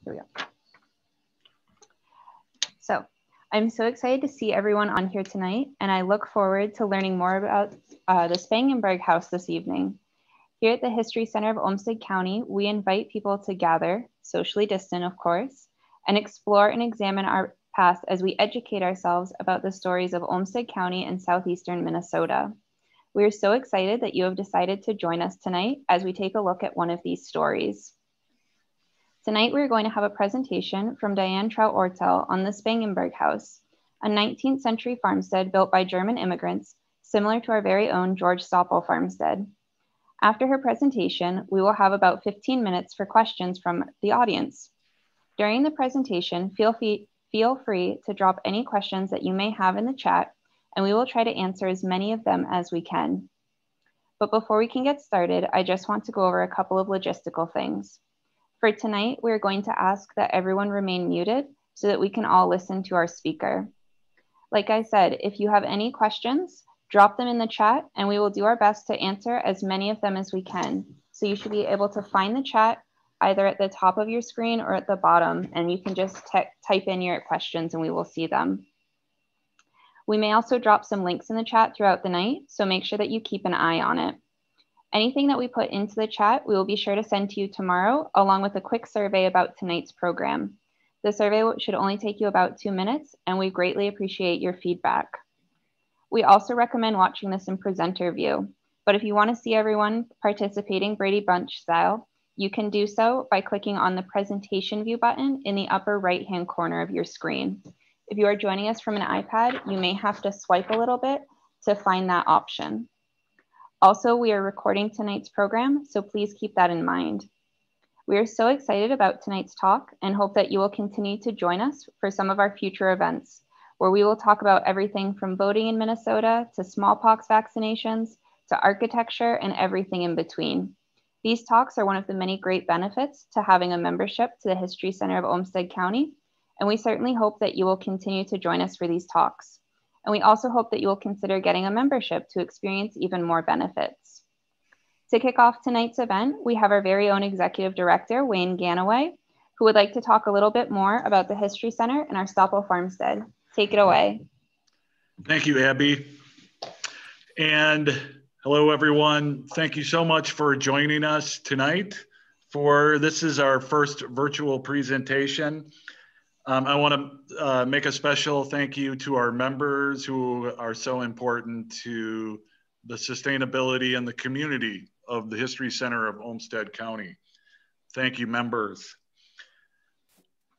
Here we go. So I'm so excited to see everyone on here tonight, and I look forward to learning more about the Spangenberg house this evening. Here at the History Center of Olmsted County, we invite people to gather, socially distant of course, and explore and examine our past as we educate ourselves about the stories of Olmsted County and southeastern Minnesota. We are so excited that you have decided to join us tonight as we take a look at one of these stories. Tonight, we're going to have a presentation from Diane Trout-Ortel on the Spangenberg house, a 19th century farmstead built by German immigrants, similar to our very own George Stoppel farmstead. After her presentation, we will have about 15 minutes for questions from the audience. During the presentation, feel free to drop any questions that you may have in the chat, and we will try to answer as many of them as we can. But before we can get started, I just want to go over a couple of logistical things. For tonight, we're going to ask that everyone remain muted so that we can all listen to our speaker. Like I said, if you have any questions, drop them in the chat and we will do our best to answer as many of them as we can. So you should be able to find the chat either at the top of your screen or at the bottom, and you can just type in your questions and we will see them. We may also drop some links in the chat throughout the night, so make sure that you keep an eye on it. Anything that we put into the chat, we will be sure to send to you tomorrow, along with a quick survey about tonight's program. The survey should only take you about 2 minutes, and we greatly appreciate your feedback. We also recommend watching this in presenter view, but if you want to see everyone participating Brady Bunch style, you can do so by clicking on the presentation view button in the upper right-hand corner of your screen. If you are joining us from an iPad, you may have to swipe a little bit to find that option. Also, we are recording tonight's program, so please keep that in mind. We are so excited about tonight's talk and hope that you will continue to join us for some of our future events, where we will talk about everything from voting in Minnesota to smallpox vaccinations to architecture and everything in between. These talks are one of the many great benefits to having a membership to the History Center of Olmsted County, and we certainly hope that you will continue to join us for these talks. And we also hope that you will consider getting a membership to experience even more benefits. To kick off tonight's event, we have our very own Executive Director, Wayne Ganaway, who would like to talk a little bit more about the History Center and our Stoppel farmstead. Take it away. Thank you, Abby. And hello, everyone. Thank you so much for joining us tonight. This is our first virtual presentation. I want to make a special thank you to our members who are so important to the sustainability and the community of the History Center of Olmsted County. Thank you, members.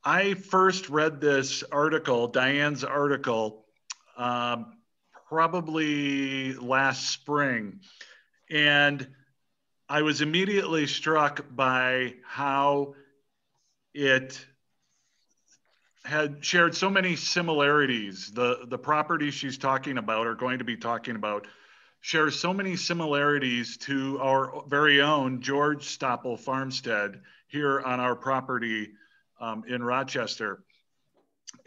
I first read this article, Diane's article, probably last spring, and I was immediately struck by how it had shared so many similarities. The property she's talking about, or going to be talking about, shares so many similarities to our very own George Stoppel farmstead here on our property in Rochester.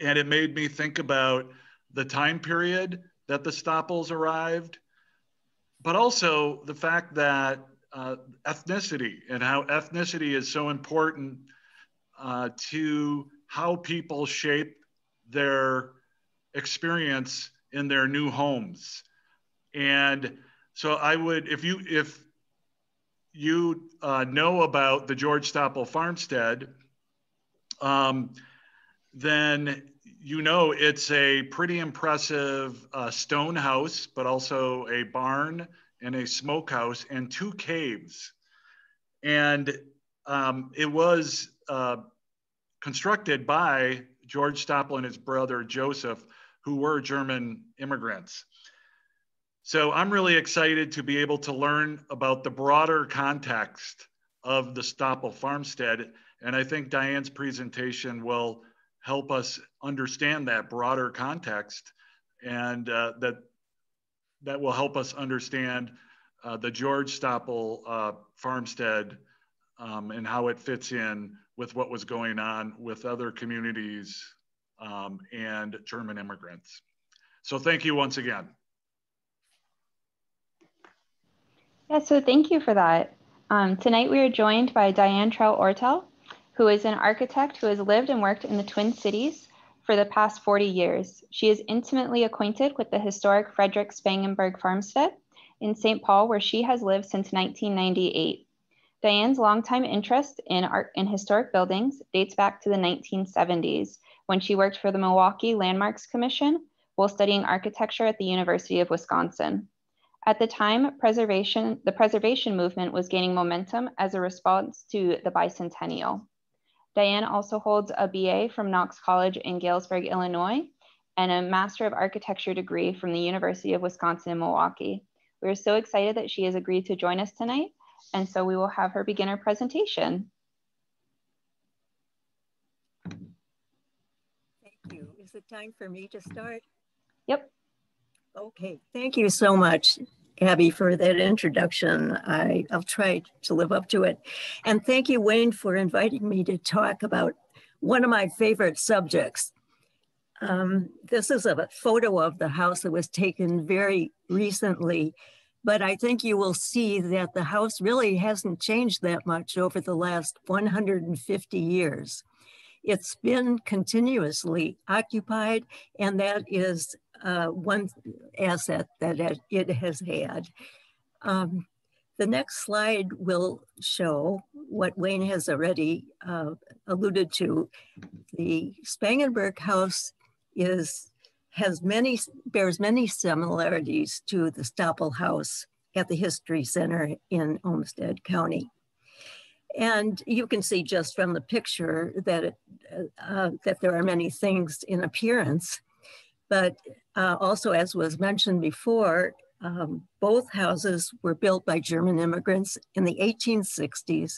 And it made me think about the time period that the Stoppels arrived, but also the fact that ethnicity and how ethnicity is so important to how people shape their experience in their new homes. And so I would, if you know about the George Stoppel farmstead, then you know it's a pretty impressive stone house, but also a barn and a smokehouse and 2 caves. And it was constructed by George Stoppel and his brother Joseph, who were German immigrants. So I'm really excited to be able to learn about the broader context of the Stoppel farmstead. And I think Diane's presentation will help us understand that broader context, and that will help us understand the George Stoppel farmstead and how it fits in with what was going on with other communities and German immigrants. So thank you once again. Yeah, so thank you for that. Tonight we are joined by Diane Trout-Ortel, who is an architect who has lived and worked in the Twin Cities for the past 40 years. She is intimately acquainted with the historic Frederick Spangenberg Farmstead in St. Paul, where she has lived since 1998. Diane's longtime interest in historic buildings dates back to the 1970s, when she worked for the Milwaukee Landmarks Commission while studying architecture at the University of Wisconsin. At the time, the preservation movement was gaining momentum as a response to the bicentennial. Diane also holds a BA from Knox College in Galesburg, Illinois, and a Master of Architecture degree from the University of Wisconsin in Milwaukee. We're so excited that she has agreed to join us tonight, and so we will have her begin her presentation. Thank you. Is it time for me to start? Yep. Okay, thank you so much, Abby, for that introduction. I'll try to live up to it. And thank you, Wayne, for inviting me to talk about one of my favorite subjects. This is a photo of the house that was taken very recently, but I think you will see that the house really hasn't changed that much over the last 150 years. It's been continuously occupied, and that is one asset that it has had. The next slide will show what Wayne has already alluded to. The Spangenberg house bears many similarities to the Stoppel house at the History Center in Olmsted County. And you can see just from the picture that, that there are many things in appearance, but also, as was mentioned before, both houses were built by German immigrants in the 1860s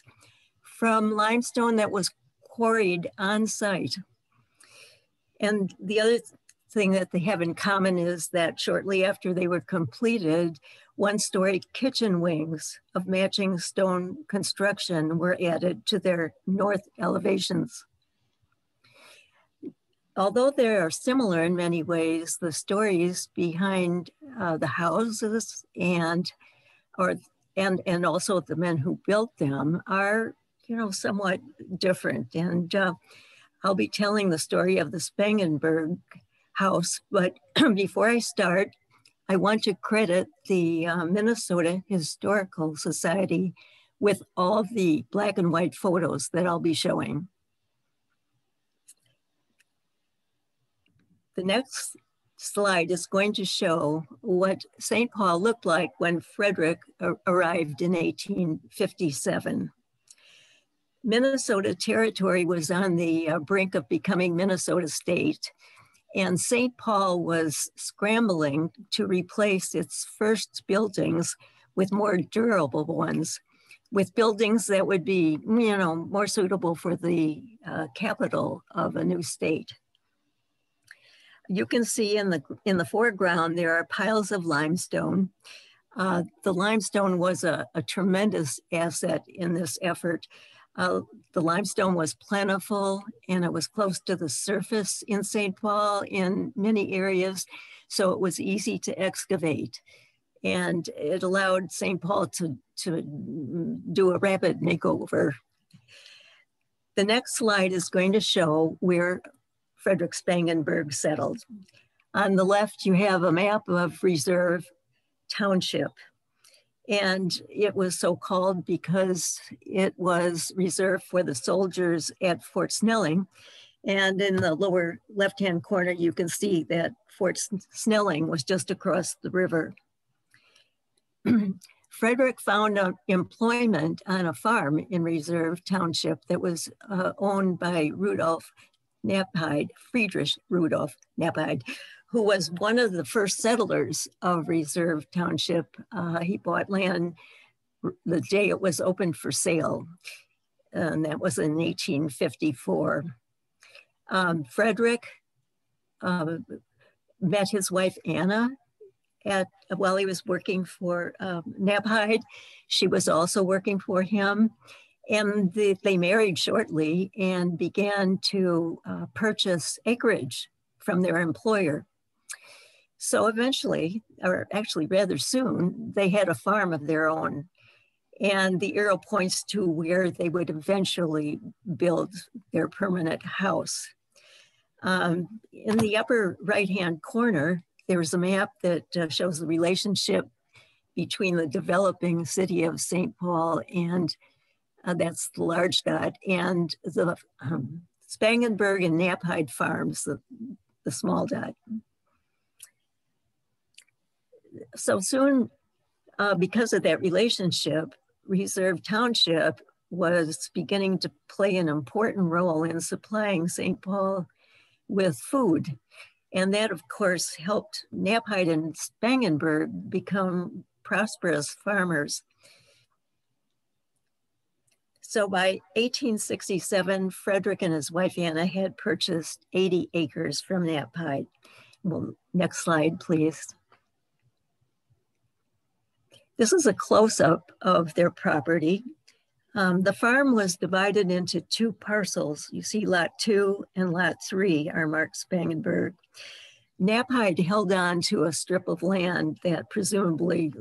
from limestone that was quarried on site. And the other thing that they have in common is that shortly after they were completed, one-story kitchen wings of matching stone construction were added to their north elevations. Although they are similar in many ways, the stories behind the houses and also the men who built them are, somewhat different. And I'll be telling the story of the Spangenberg house, but before I start, I want to credit the Minnesota Historical Society with all the black and white photos that I'll be showing. The next slide is going to show what St. Paul looked like when Frederick arrived in 1857. Minnesota Territory was on the brink of becoming Minnesota State, and St. Paul was scrambling to replace its first buildings with more durable ones, with buildings that would be, more suitable for the capital of a new state. You can see in the foreground, there are piles of limestone. The limestone was a tremendous asset in this effort. The limestone was plentiful and it was close to the surface in St. Paul in many areas, so it was easy to excavate. And it allowed St. Paul to do a rapid makeover. The next slide is going to show where Frederick Spangenberg settled. On the left, you have a map of Reserve Township. And it was so called because it was reserved for the soldiers at Fort Snelling. And in the lower left-hand corner, you can see that Fort Snelling was just across the river. Frederick found employment on a farm in Reserve Township that was owned by Friedrich Rudolph Knapheide, who was one of the first settlers of Reserve Township. He bought land the day it was opened for sale, and that was in 1854. Frederick met his wife Anna while he was working for Knapheide. She was also working for him. And they married shortly and began to purchase acreage from their employer. So eventually, or actually rather soon, they had a farm of their own. And the arrow points to where they would eventually build their permanent house. In the upper right-hand corner, there's a map that shows the relationship between the developing city of St. Paul and that's the large dot, and the Spangenberg and Knapheide farms, the small dot. So soon, because of that relationship, Reserve Township was beginning to play an important role in supplying St. Paul with food. And that, of course, helped Knapheide and Spangenberg become prosperous farmers. So by 1867, Frederick and his wife Anna had purchased 80 acres from Knapheide. Well, next slide, please. This is a close-up of their property. The farm was divided into two parcels. You see lot 2 and lot 3 are marked Spangenberg. Knapheide held on to a strip of land that presumably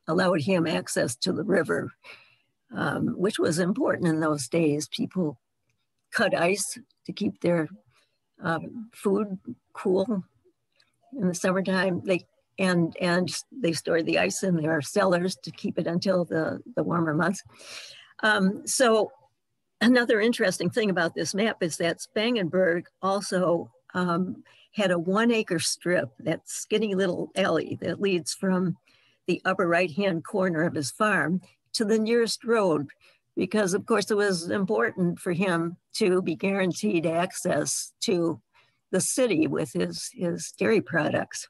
allowed him access to the river, which was important in those days. People cut ice to keep their food cool in the summertime. And they stored the ice in their cellars to keep it until the warmer months. So another interesting thing about this map is that Spangenberg also had a 1-acre strip, that skinny little alley that leads from the upper right-hand corner of his farm to the nearest road, because of course it was important for him to be guaranteed access to the city with his dairy products.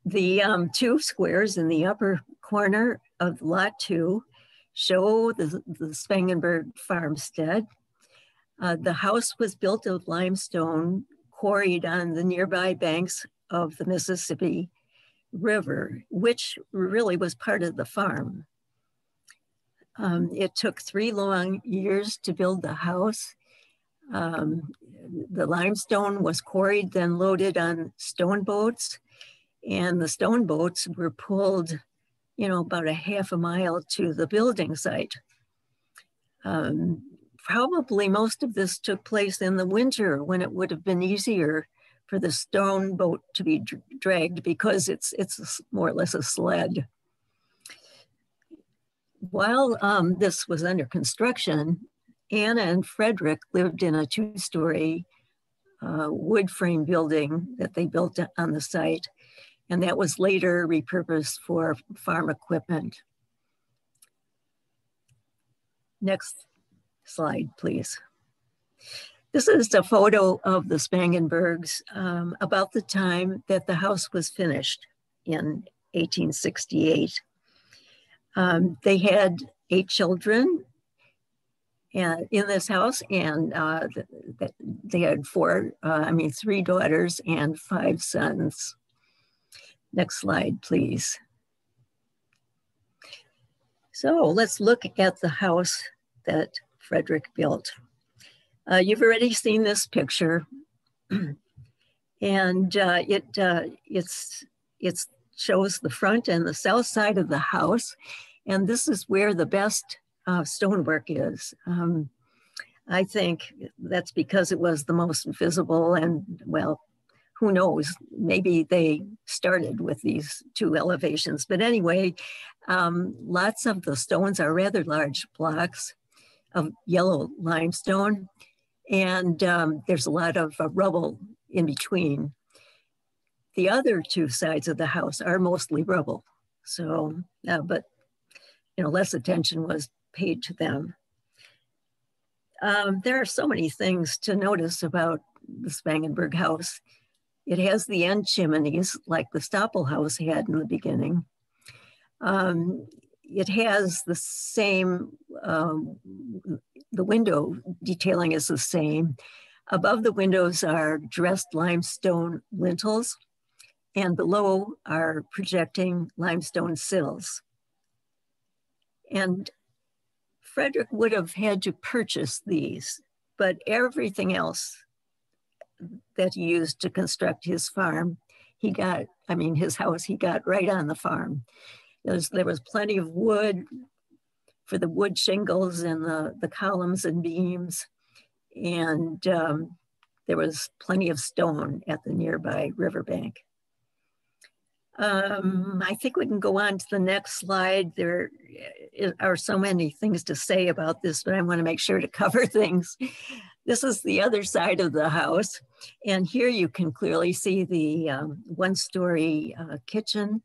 The 2 squares in the upper corner of lot 2 show the Spangenberg Farmstead. The house was built of limestone quarried on the nearby banks of the Mississippi River, which really was part of the farm. It took 3 long years to build the house. The limestone was quarried, then loaded on stone boats, and the stone boats were pulled, about a half a mile to the building site. Probably most of this took place in the winter, when it would have been easier for the stone boat to be dragged, because it's more or less a sled. While this was under construction, Anna and Frederick lived in a 2-story wood frame building that they built on the site, and that was later repurposed for farm equipment. Next slide, please. This is a photo of the Spangenbergs about the time that the house was finished in 1868. They had 8 children in this house, and they had 3 daughters and 5 sons. Next slide, please. So let's look at the house that Frederick built. You've already seen this picture, and it shows the front and the south side of the house, and this is where the best stonework is. I think that's because it was the most visible, and well, who knows, maybe they started with these 2 elevations. But anyway, lots of the stones are rather large blocks of yellow limestone, and there's a lot of rubble in between. The other 2 sides of the house are mostly rubble. So, but less attention was paid to them. There are so many things to notice about the Spangenberg house. It has the end chimneys like the Stoppel house had in the beginning. It has the same, the window detailing is the same. Above the windows are dressed limestone lintels, and below are projecting limestone sills. And Frederick would have had to purchase these, but everything else that he used to construct his farm, his house, he got right on the farm. There was plenty of wood for the wood shingles and the columns and beams. And there was plenty of stone at the nearby riverbank. I think we can go on to the next slide. There are so many things to say about this, but I want to make sure to cover things. This is the other side of the house. And here you can clearly see the one-story kitchen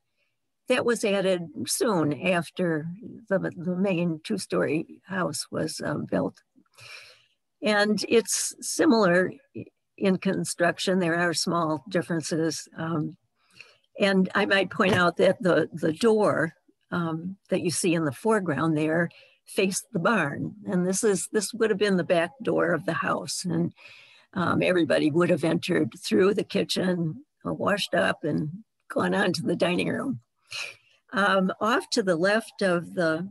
that was added soon after the main two-story house was built. And it's similar in construction. There are small differences. And I might point out that the door that you see in the foreground there faced the barn. And this would have been the back door of the house. And everybody would have entered through the kitchen, washed up, and gone on to the dining room. Off to the left of the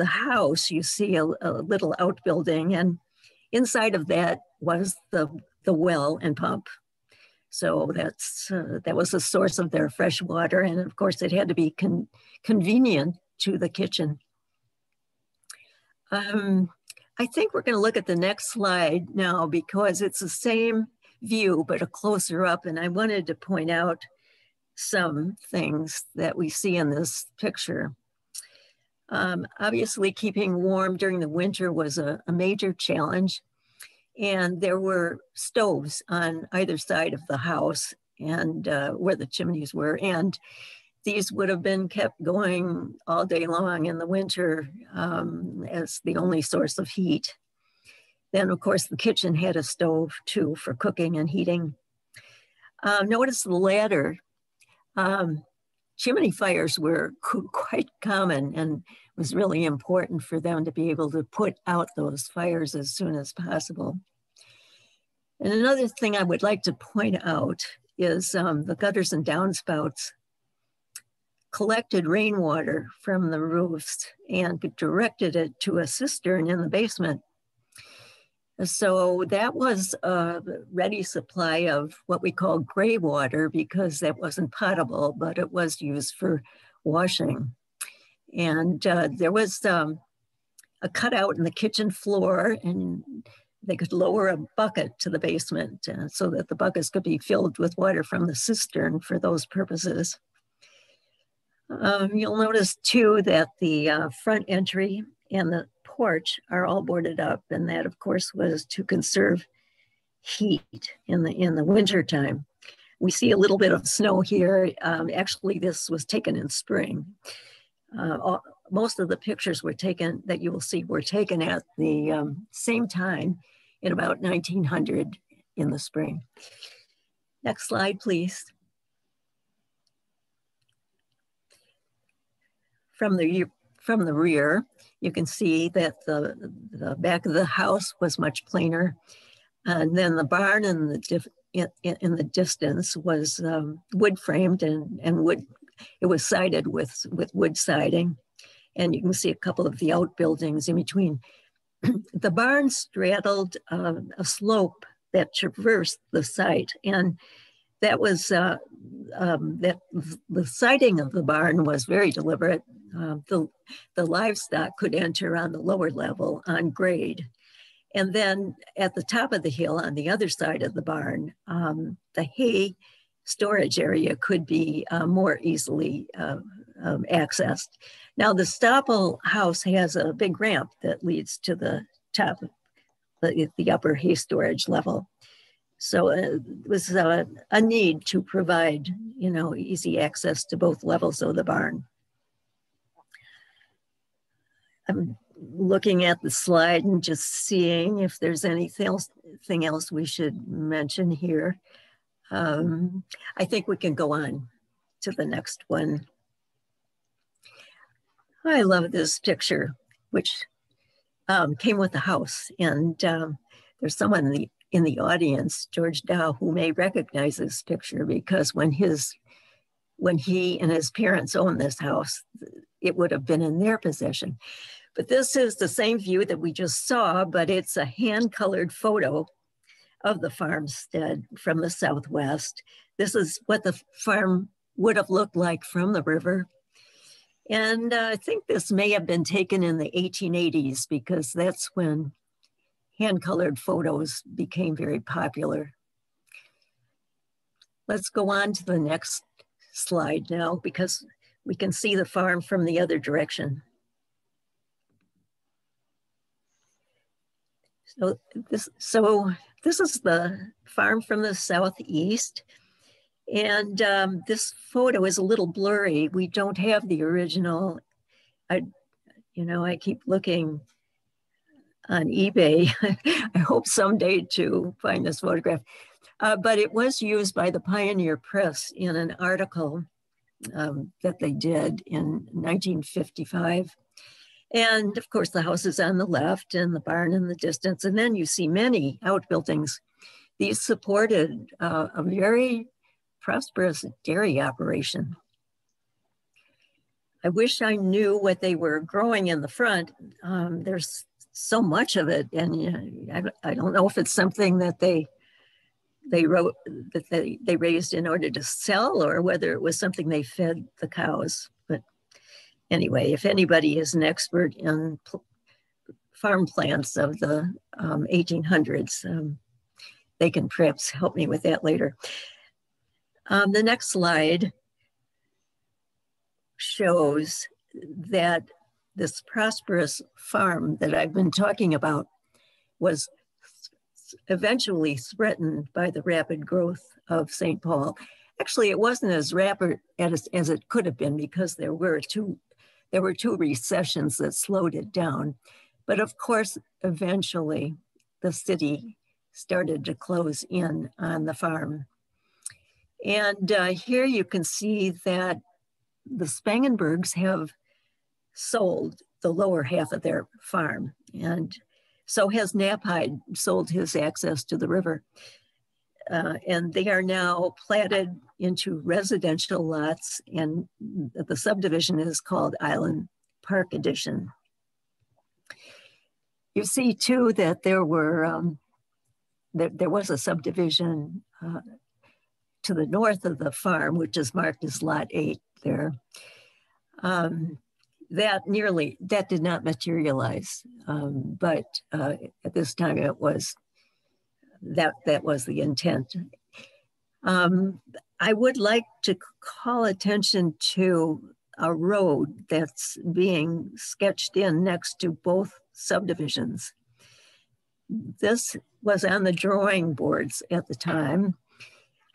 house, you see a little outbuilding, and inside of that was the well and pump. So that was the source of their fresh water. And of course it had to be convenient to the kitchen. I think we're going to look at the next slide now because it's the same view, but a closer up. And I wanted to point out some things that we see in this picture. Obviously keeping warm during the winter was a major challenge. And there were stoves on either side of the house and where the chimneys were. And these would have been kept going all day long in the winter as the only source of heat. Then, of course, the kitchen had a stove too for cooking and heating. Notice the ladder. Chimney fires were quite common, and it was really important for them to be able to put out those fires as soon as possible. And another thing I would like to point out is the gutters and downspouts collected rainwater from the roofs and directed it to a cistern in the basement. So that was a ready supply of what we call gray water because that wasn't potable, but it was used for washing. And there was a cutout in the kitchen floor, and they could lower a bucket to the basement so that the buckets could be filled with water from the cistern for those purposes. You'll notice too that the front entry and the porch are all boarded up, and that of course was to conserve heat in the winter time. We see a little bit of snow here. Actually, this was taken in spring. Most of the pictures were taken that you will see were taken at the same time in about 1900 in the spring. Next slide, please. From the rear, you can see that the back of the house was much plainer. And then the barn in the distance was wood framed and wood. It was sided with wood siding. And you can see a couple of the outbuildings in between. The barn straddled a slope that traversed the site. And that was, that the siding of the barn was very deliberate. The livestock could enter on the lower level on grade. And then at the top of the hill on the other side of the barn, the hay storage area could be more easily accessed. Now the Stoppel house has a big ramp that leads to the top, the upper hay storage level. So it was a need to provide, easy access to both levels of the barn. I'm looking at the slide and just seeing if there's anything else we should mention here. I think we can go on to the next one. I love this picture, which came with the house. And there's someone in the audience, George Dow, who may recognize this picture because when he and his parents owned this house, it would have been in their possession. But this is the same view that we just saw, but it's a hand-colored photo of the farmstead from the Southwest. This is what the farm would have looked like from the river. And I think this may have been taken in the 1880s because that's when hand-colored photos became very popular. Let's go on to the next slide now because we can see the farm from the other direction. So this is the farm from the southeast. And this photo is a little blurry. We don't have the original. I keep looking on eBay. I hope someday to find this photograph. But it was used by the Pioneer Press in an article that they did in 1955. And of course, the house is on the left and the barn in the distance. And then you see many outbuildings. These supported a very prosperous dairy operation. I wish I knew what they were growing in the front. There's so much of it. And I don't know if it's something that they raised in order to sell or whether it was something they fed the cows. But anyway, if anybody is an expert in farm plants of the 1800s, they can perhaps help me with that later. The next slide shows that this prosperous farm that I've been talking about was eventually threatened by the rapid growth of St. Paul. Actually, it wasn't as rapid as it could have been because there were two recessions that slowed it down. But of course, eventually the city started to close in on the farm. And here you can see that the Spangenbergs have sold the lower half of their farm. And so has Knapheide sold his access to the river. And they are now platted into residential lots, and the subdivision is called Island Park Edition. You see too that there was a subdivision to the north of the farm, which is marked as Lot 8 there. That did not materialize, but at this time that was the intent. I would like to call attention to a road that's being sketched in next to both subdivisions. This was on the drawing boards at the time.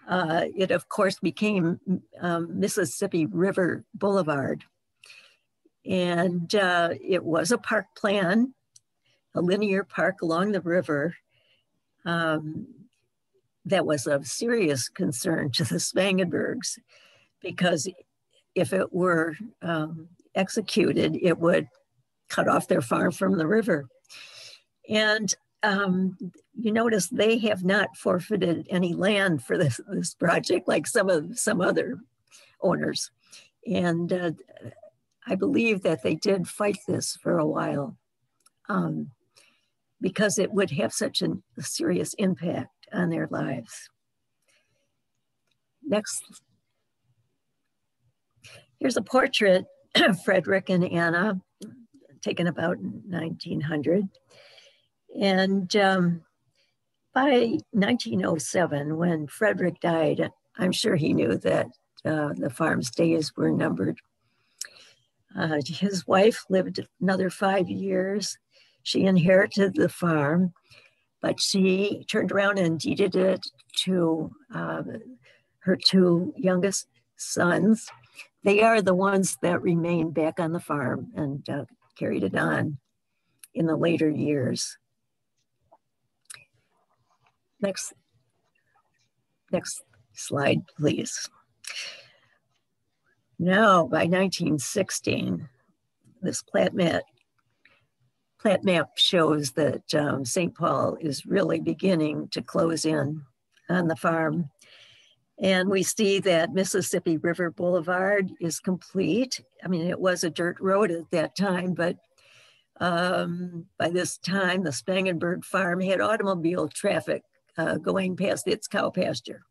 It of course became Mississippi River Boulevard. And it was a park plan, a linear park along the river that was of serious concern to the Spangenbergs, because if it were executed, it would cut off their farm from the river. And you notice they have not forfeited any land for this project like some other owners. And I believe that they did fight this for a while because it would have such a serious impact on their lives. Next. Here's a portrait of Frederick and Anna, taken about 1900. And by 1907, when Frederick died, I'm sure he knew that the farm's days were numbered. His wife lived another 5 years. She inherited the farm, but she turned around and deeded it to her two youngest sons. They are the ones that remained back on the farm and carried it on in the later years. Next slide, please. Now, by 1916, this plat map shows that St. Paul is really beginning to close in on the farm. And we see that Mississippi River Boulevard is complete. I mean, it was a dirt road at that time, but by this time, the Spangenberg farm had automobile traffic going past its cow pasture.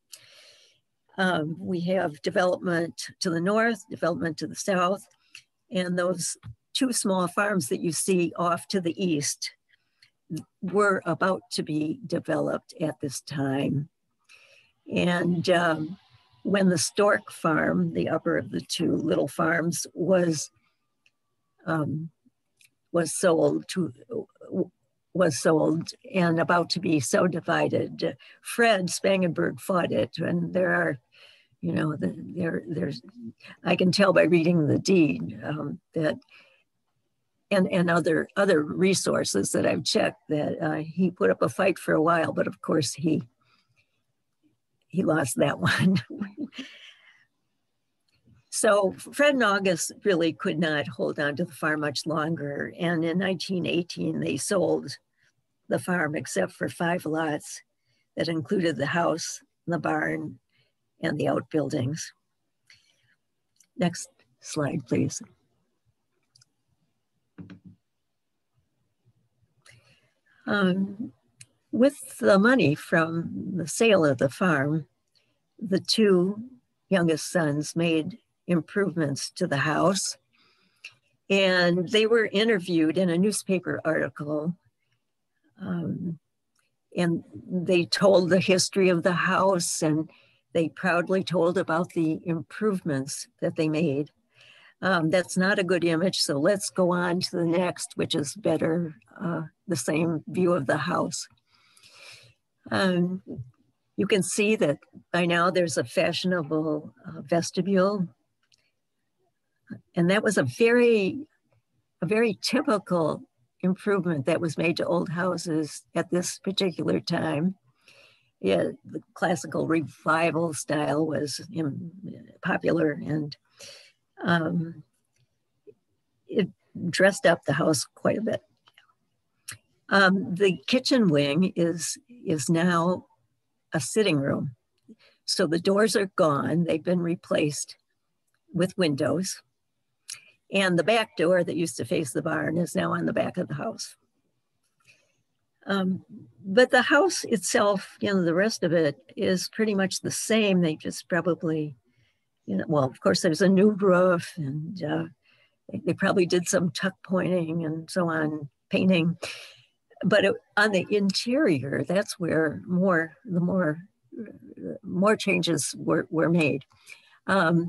We have development to the north, development to the south. And those two small farms that you see off to the east were about to be developed at this time. And when the Stork farm, the upper of the two little farms, was sold and about to be subdivided, Fred Spangenberg fought it. And there are, you know, there's I can tell by reading the deed that, and other resources that I've checked, that he put up a fight for a while, but of course he lost that one. So Fred and August really could not hold on to the farm much longer. And in 1918, they sold the farm except for 5 lots that included the house, the barn, and the outbuildings. Next slide, please. With the money from the sale of the farm, the 2 youngest sons made improvements to the house, and they were interviewed in a newspaper article, and they told the history of the house, and they proudly told about the improvements that they made. That's not a good image, so let's go on to the next, which is better, the same view of the house. You can see that by now there's a fashionable vestibule, and that was a very typical improvement that was made to old houses at this particular time. Yeah, the classical revival style was popular, and it dressed up the house quite a bit. The kitchen wing is now a sitting room. So the doors are gone. They've been replaced with windows. And the back door that used to face the barn is now on the back of the house. But the house itself, you know, the rest of it is pretty much the same. They just probably, you know, well, of course, there's a new roof, and they probably did some tuck pointing and so on, painting. But on the interior, that's where more changes were made. A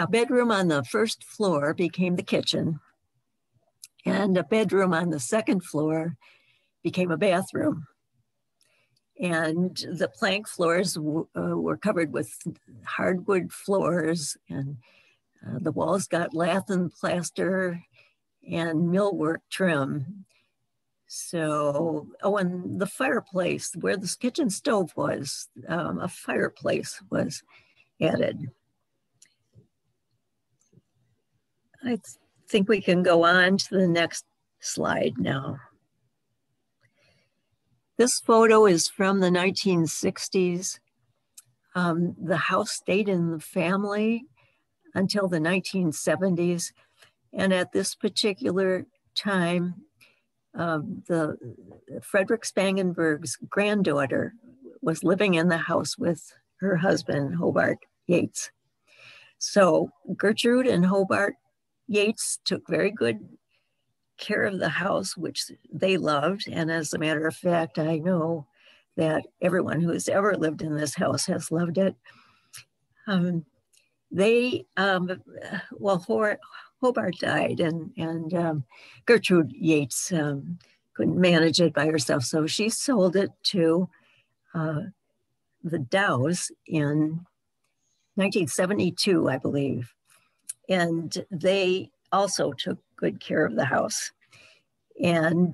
bedroom on the first floor became the kitchen, and a bedroom on the second floor became a bathroom. And the plank floors were covered with hardwood floors, and the walls got lath and plaster and millwork trim. So, and the fireplace, where this kitchen stove was, a fireplace was added. I think we can go on to the next slide now. This photo is from the 1960s. The house stayed in the family until the 1970s. And at this particular time, the Frederick Spangenberg's granddaughter was living in the house with her husband, Hobart Yates. So Gertrude and Hobart Yates took very good care of the house, which they loved. And as a matter of fact, I know that everyone who has ever lived in this house has loved it. Hobart died, and Gertrude Yates couldn't manage it by herself. So she sold it to the Dows in 1972, I believe. And they also took good care of the house. And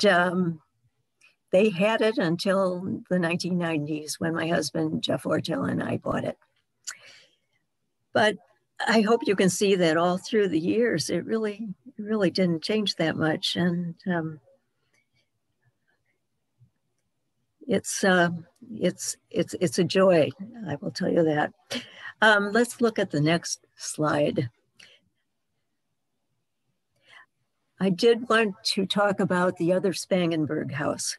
they had it until the 1990s when my husband, Jeff Ortel, and I bought it. But I hope you can see that all through the years, it really didn't change that much. And it's a joy, I will tell you that. Let's look at the next slide. I did want to talk about the other Spangenberg house.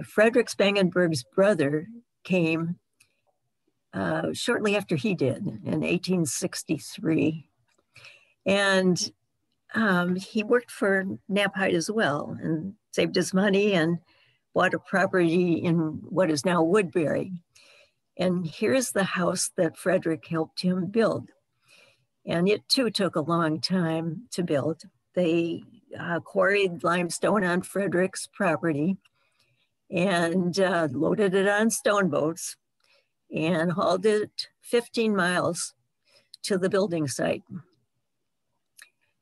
Frederick Spangenberg's brother came shortly after he did in 1863. And he worked for Knapheide as well and saved his money and bought a property in what is now Woodbury. And here's the house that Frederick helped him build. And it too took a long time to build. They quarried limestone on Frederick's property and loaded it on stone boats and hauled it 15 miles to the building site.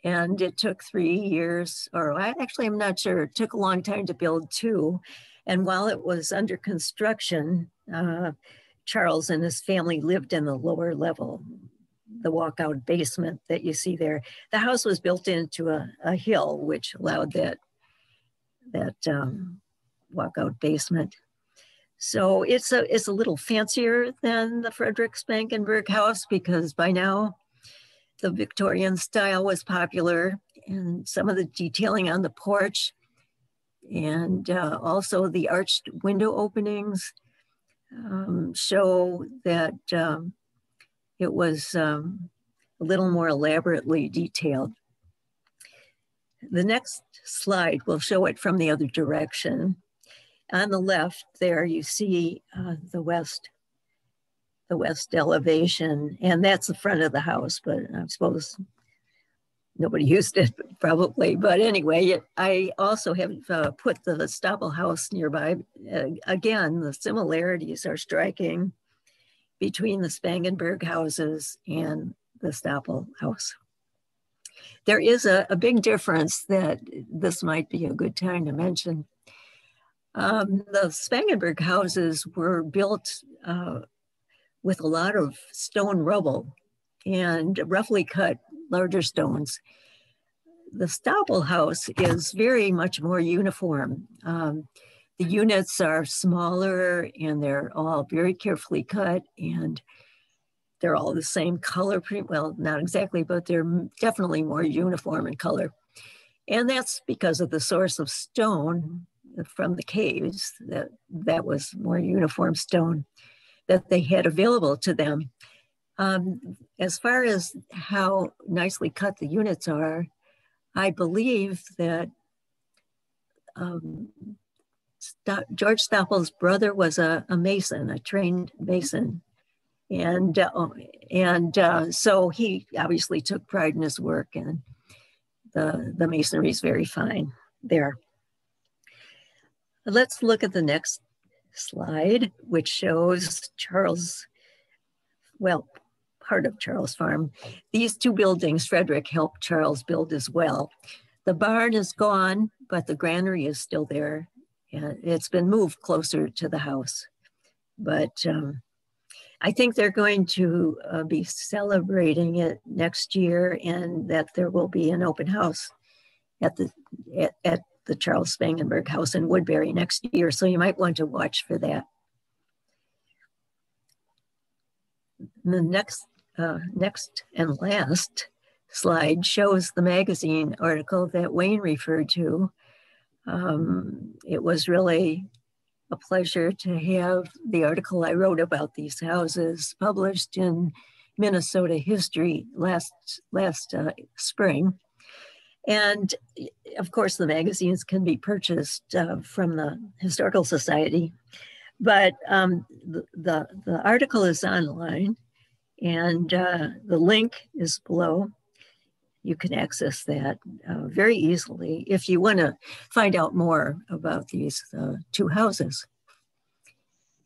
And it took 3 years, or actually, I'm not sure, it took a long time to build too. And while it was under construction, Charles and his family lived in the lower level, the walkout basement that you see there. The house was built into a hill, which allowed that walkout basement. So it's a little fancier than the Frederick Spangenberg house because by now the Victorian style was popular, and some of the detailing on the porch and also the arched window openings show that it was a little more elaborately detailed. The next slide will show it from the other direction. On the left there, you see the west elevation, and that's the front of the house, but I suppose nobody used it probably. But anyway, I also have put the Stoppel house nearby. Again, the similarities are striking between the Spangenberg houses and the Stoppel house. There is a big difference that this might be a good time to mention. The Spangenberg houses were built with a lot of stone rubble and roughly cut larger stones. The Stoppel house is very much more uniform. The units are smaller and they're all very carefully cut and they're all the same color, well, not exactly, but they're definitely more uniform in color. And that's because of the source of stone from the caves, that was more uniform stone that they had available to them. As far as how nicely cut the units are, I believe that George Stoppel's brother was a mason, a trained mason. And so he obviously took pride in his work, and the masonry is very fine there. Let's look at the next slide, which shows Charles, well, part of Charles Farm. These two buildings Frederick helped Charles build as well. The barn is gone, but the granary is still there. And it's been moved closer to the house. But I think they're going to be celebrating it next year, and that there will be an open house at the Charles Spangenberg house in Woodbury next year. So you might want to watch for that. The next and last slide shows the magazine article that Wayne referred to. It was really a pleasure to have the article I wrote about these houses published in Minnesota History last spring. And of course, the magazines can be purchased from the Historical Society, but the article is online, and the link is below. You can access that very easily if you want to find out more about these two houses.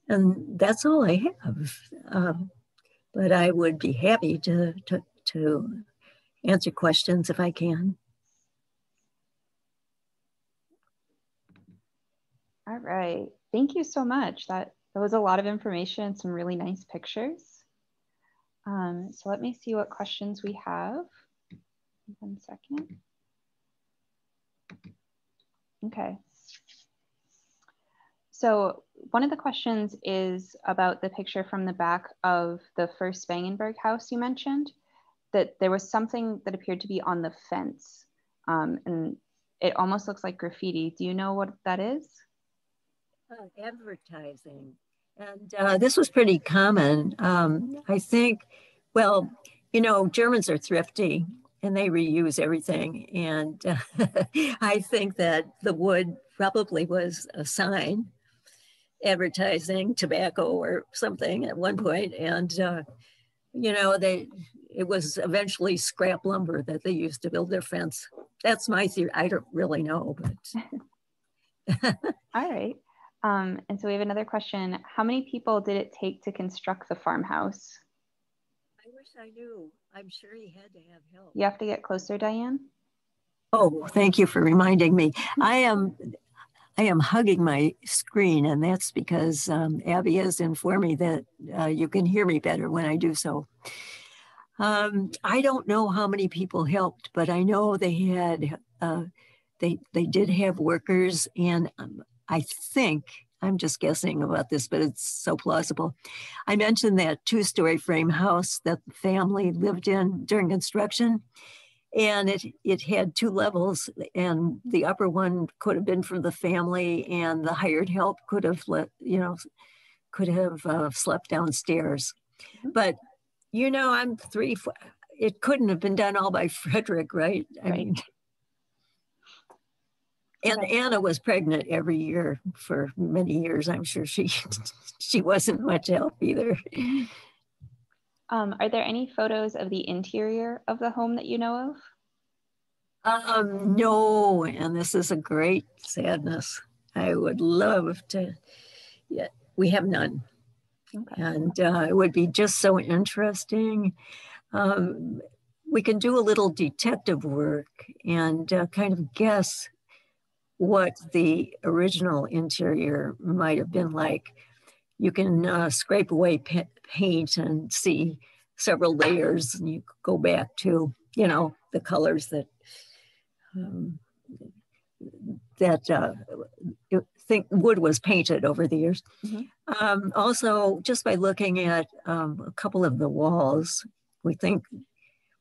And that's all I have. But I would be happy to answer questions if I can. All right, thank you so much. That was a lot of information, some really nice pictures. So let me see what questions we have. 1 second. Okay. So one of the questions is about the picture from the back of the first Spangenberg house you mentioned, that there was something that appeared to be on the fence, and it almost looks like graffiti. Do you know what that is? Advertising. And this was pretty common. I think, well, Germans are thrifty and they reuse everything. And I think that the wood probably was a sign advertising tobacco or something at one point. And, it was eventually scrap lumber that they used to build their fence. That's my theory. I don't really know, but. All right. And so we have another question. How many people did it take to construct the farmhouse? I wish I knew. I'm sure he had to have help. You have to get closer, Diane. Oh, thank you for reminding me. I am hugging my screen, and that's because Abby has informed me that you can hear me better when I do so. I don't know how many people helped, but I know they had they did have workers, and I think, I'm just guessing about this, but it's so plausible. I mentioned that 2-story frame house that the family lived in during construction, and it had 2 levels, and the upper one could have been for the family, and the hired help could have slept downstairs. But I'm 3. It couldn't have been done all by Frederick, right? I mean. And Anna was pregnant every year for many years. I'm sure she wasn't much help either. Are there any photos of the interior of the home that you know of? No, and this is a great sadness. I would love to, we have none. Okay. And it would be just so interesting. We can do a little detective work and kind of guess what the original interior might have been like. You can scrape away paint and see several layers, and you go back to, the colors that think wood was painted over the years. Mm-hmm. Also, just by looking at a couple of the walls, we think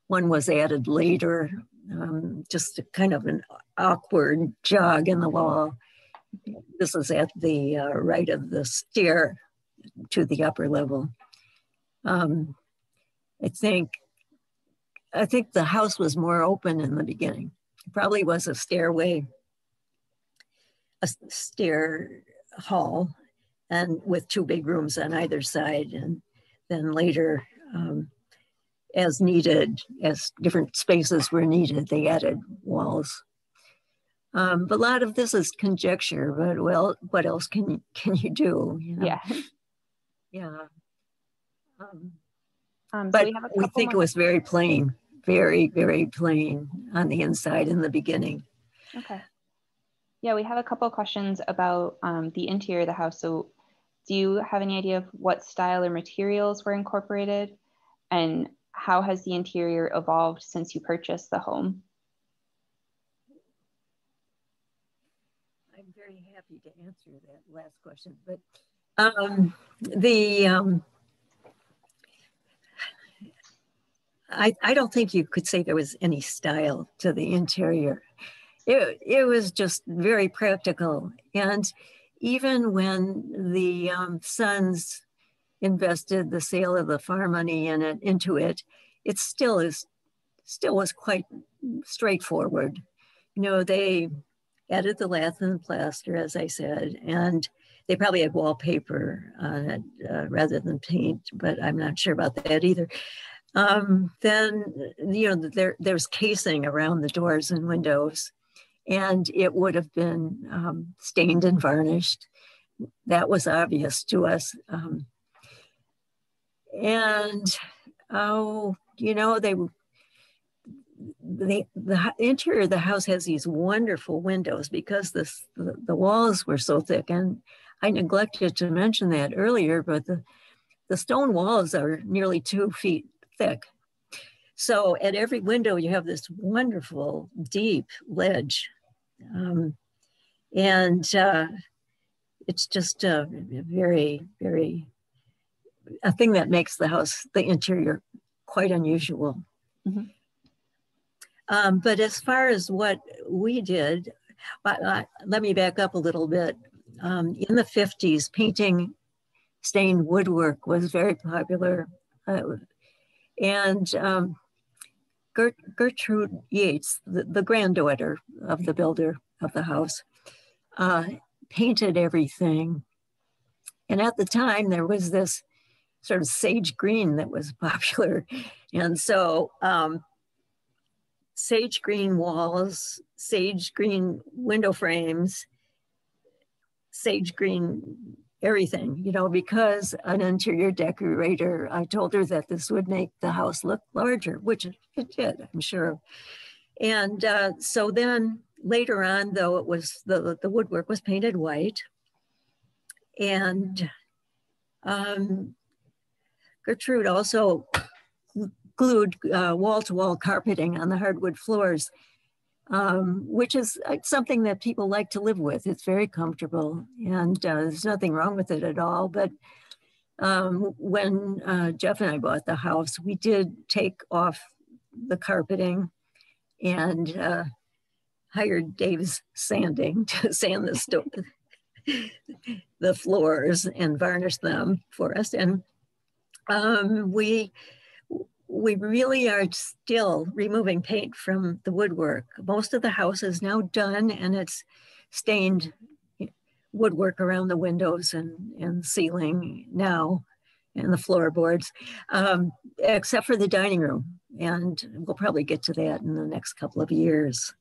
one was added later, just a kind of an awkward jog in the wall. This is at the right of the stair to the upper level. I think the house was more open in the beginning. It probably was a stair hall, and with 2 big rooms on either side. And then later, as needed, as different spaces were needed, they added walls. But a lot of this is conjecture, but well, what else can you do? Yeah. Yeah. But so we think it was very plain, very, very plain on the inside in the beginning. Okay. Yeah, we have a couple of questions about the interior of the house. So do you have any idea of what style or materials were incorporated? And how has the interior evolved since you purchased the home? I'm very happy to answer that last question, but I don't think you could say there was any style to the interior. It was just very practical. And even when the sons invested the sale of the farm money into it, it still was quite straightforward. They added the lath and plaster, as I said, and they probably had wallpaper on it rather than paint, but I'm not sure about that either. Then, there's casing around the doors and windows, and it would have been stained and varnished. That was obvious to us. The interior of the house has these wonderful windows because the walls were so thick. And I neglected to mention that earlier, but the stone walls are nearly 2 feet thick. So at every window, you have this wonderful deep ledge. It's just a very, very, a thing that makes the interior quite unusual. Mm-hmm. But as far as what we did, let me back up a little bit. In the 50s, painting stained woodwork was very popular. And Gertrude Yates, the granddaughter of the builder of the house, painted everything. And at the time, there was this sort of sage green that was popular. And so sage green walls, sage green window frames, sage green everything, you know, because an interior decorator, I told her that this would make the house look larger, which it did, I'm sure. And so then later on, though, it was the woodwork was painted white. And Gertrude also glued wall-to-wall carpeting on the hardwood floors, which is something that people like to live with. It's very comfortable, and there's nothing wrong with it at all. But when Jeff and I bought the house, we did take off the carpeting and hired Dave's Sanding to sand the floors and varnish them for us. And we really are still removing paint from the woodwork. Most of the house is now done, and it's stained woodwork around the windows and ceiling now, and the floorboards, except for the dining room. And we'll probably get to that in the next couple of years.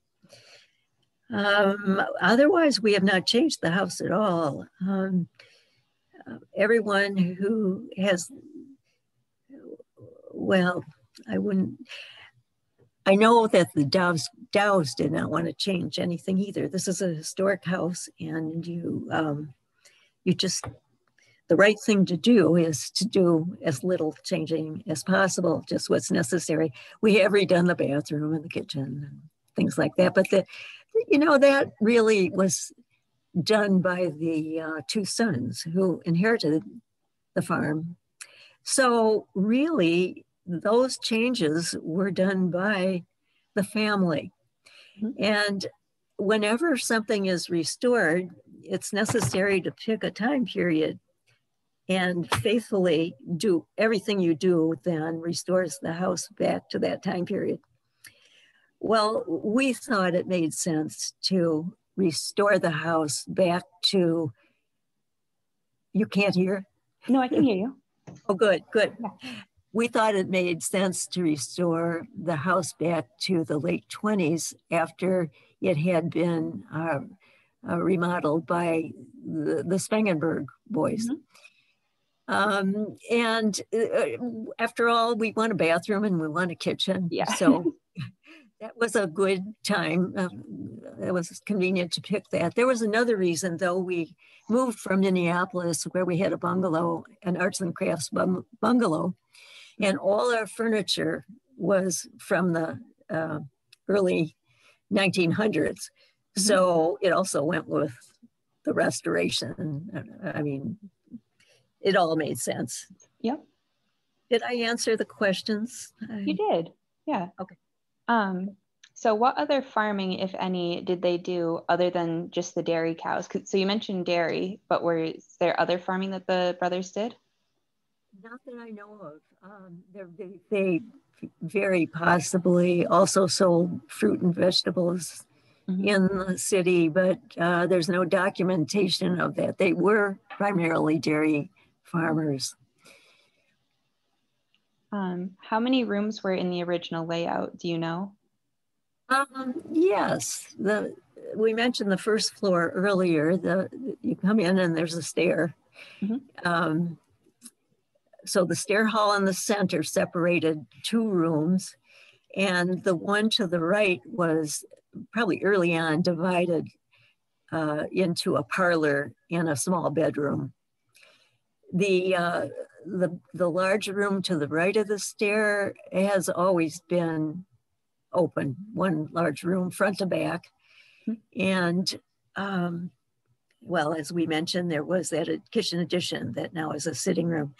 Otherwise, we have not changed the house at all. Everyone who has, well, I know that the Dows did not want to change anything either. This is a historic house, and you just, the right thing to do is to do as little changing as possible, just what's necessary. We have redone the bathroom and the kitchen and things like that, but that really was done by the two sons who inherited the farm. So really, those changes were done by the family. Mm-hmm. And whenever something is restored, it's necessary to pick a time period and faithfully do everything you do then restores the house back to that time period. Well, we thought it made sense to restore the house back to, you can't hear? No, I can hear you. Oh, good. Yeah. We thought it made sense to restore the house back to the late 20s after it had been remodeled by the Spangenberg boys. Mm-hmm. And after all, we want a bathroom and we want a kitchen. Yeah. So that was a good time. It was convenient to pick that. There was another reason, though. We moved from Minneapolis, where we had a bungalow, an arts and crafts bungalow, and all our furniture was from the early 1900s. Mm-hmm. So it also went with the restoration. I mean, it all made sense. Yep. Did I answer the questions? You did. Yeah. Okay. So what other farming, if any, did they do other than just the dairy cows? So you mentioned dairy, but was there other farming that the brothers did? Not that I know of. They very possibly also sold fruit and vegetables mm-hmm. in the city, but there's no documentation of that. They were primarily dairy farmers. How many rooms were in the original layout? Do you know? Yes, we mentioned the first floor earlier. You come in and there's a stair. Mm-hmm. So the stair hall in the center separated two rooms, and the one to the right was probably early on divided into a parlor and a small bedroom. The large room to the right of the stair has always been open, one large room front to back. And well, as we mentioned, there was that kitchen addition that now is a sitting room.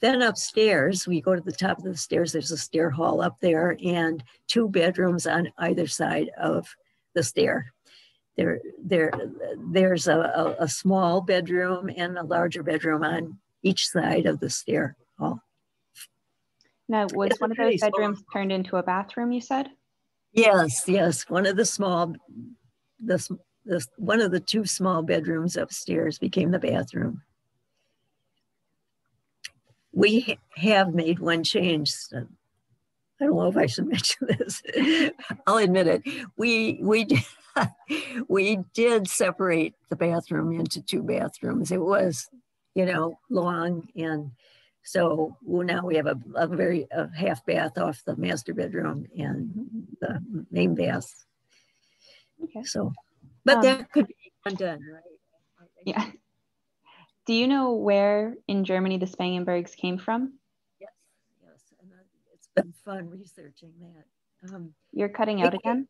Then upstairs, we go to the top of the stairs, there's a stair hall up there and two bedrooms on either side of the stair. There's a small bedroom and a larger bedroom on each side of the stair hall. Now, was It's a one of pretty those bedrooms turned into a bathroom, you said? Yes, yes. One of the small, one of the two small bedrooms upstairs became the bathroom. We have made one change. I don't know if I should mention this. I'll admit it. We did separate the bathroom into two bathrooms. It was, long, and so now we have a half bath off the master bedroom and the main bath. Okay. So, but that could be undone, right? Yeah. Do you know where in Germany the Spangenbergs came from? Yes. And it's been fun researching that. You're cutting out again?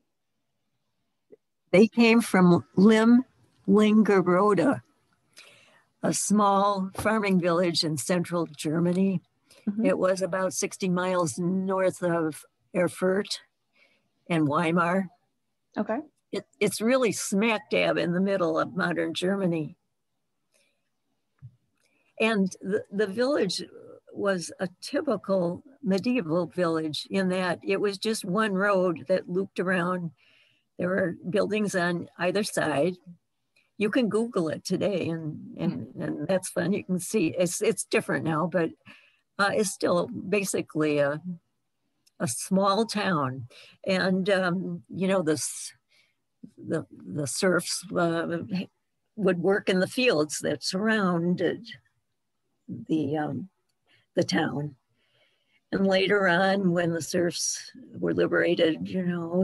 They came from Limlingerode, a small farming village in central Germany. Mm-hmm. It was about 60 miles north of Erfurt and Weimar. Okay. It's really smack dab in the middle of modern Germany. And the village was a typical medieval village in that it was just one road that looped around. There were buildings on either side. You can Google it today, and that's fun. You can see it's different now, but it's still basically a small town. And the serfs would work in the fields that surrounded the town. And later on, when the serfs were liberated,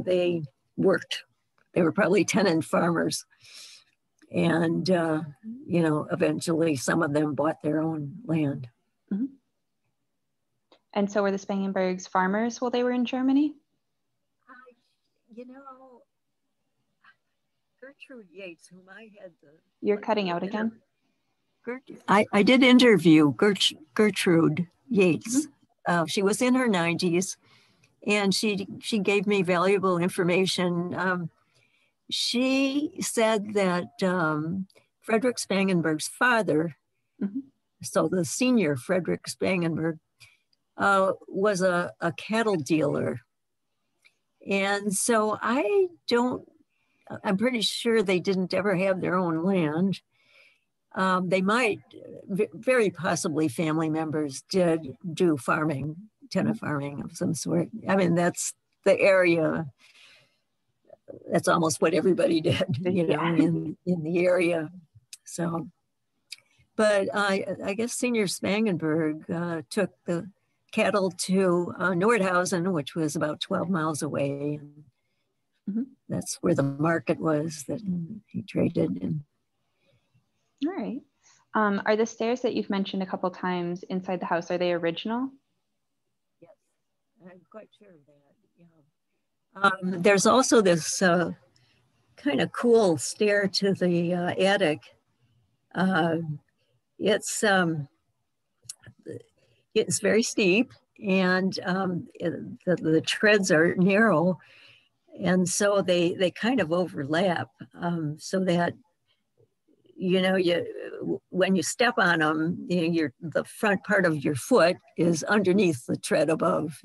they worked. They were probably tenant farmers. And, eventually some of them bought their own land. Mm-hmm. And so were the Spangenbergs farmers while they were in Germany? Gertrude Yates, whom I had the... You're cutting out again? I did interview Gertrude Yates. Mm-hmm. She was in her 90s, and she gave me valuable information. She said that Frederick Spangenberg's father, mm-hmm. so the senior Frederick Spangenberg, was a cattle dealer. And so I'm pretty sure they didn't ever have their own land. They might, very possibly family members did do farming, tenant farming of some sort. I mean, that's the area. That's almost what everybody did, in the area. So, but I guess Senior Spangenberg took the cattle to Nordhausen, which was about 12 miles away. And mm-hmm. That's where the market was that he traded in. All right. Are the stairs that you've mentioned a couple times inside the house, are they original? Yes, I'm quite sure of that. There's also this kind of cool stair to the attic. It's very steep, and the treads are narrow, and so they kind of overlap, so that when you step on them, the front part of your foot is underneath the tread above.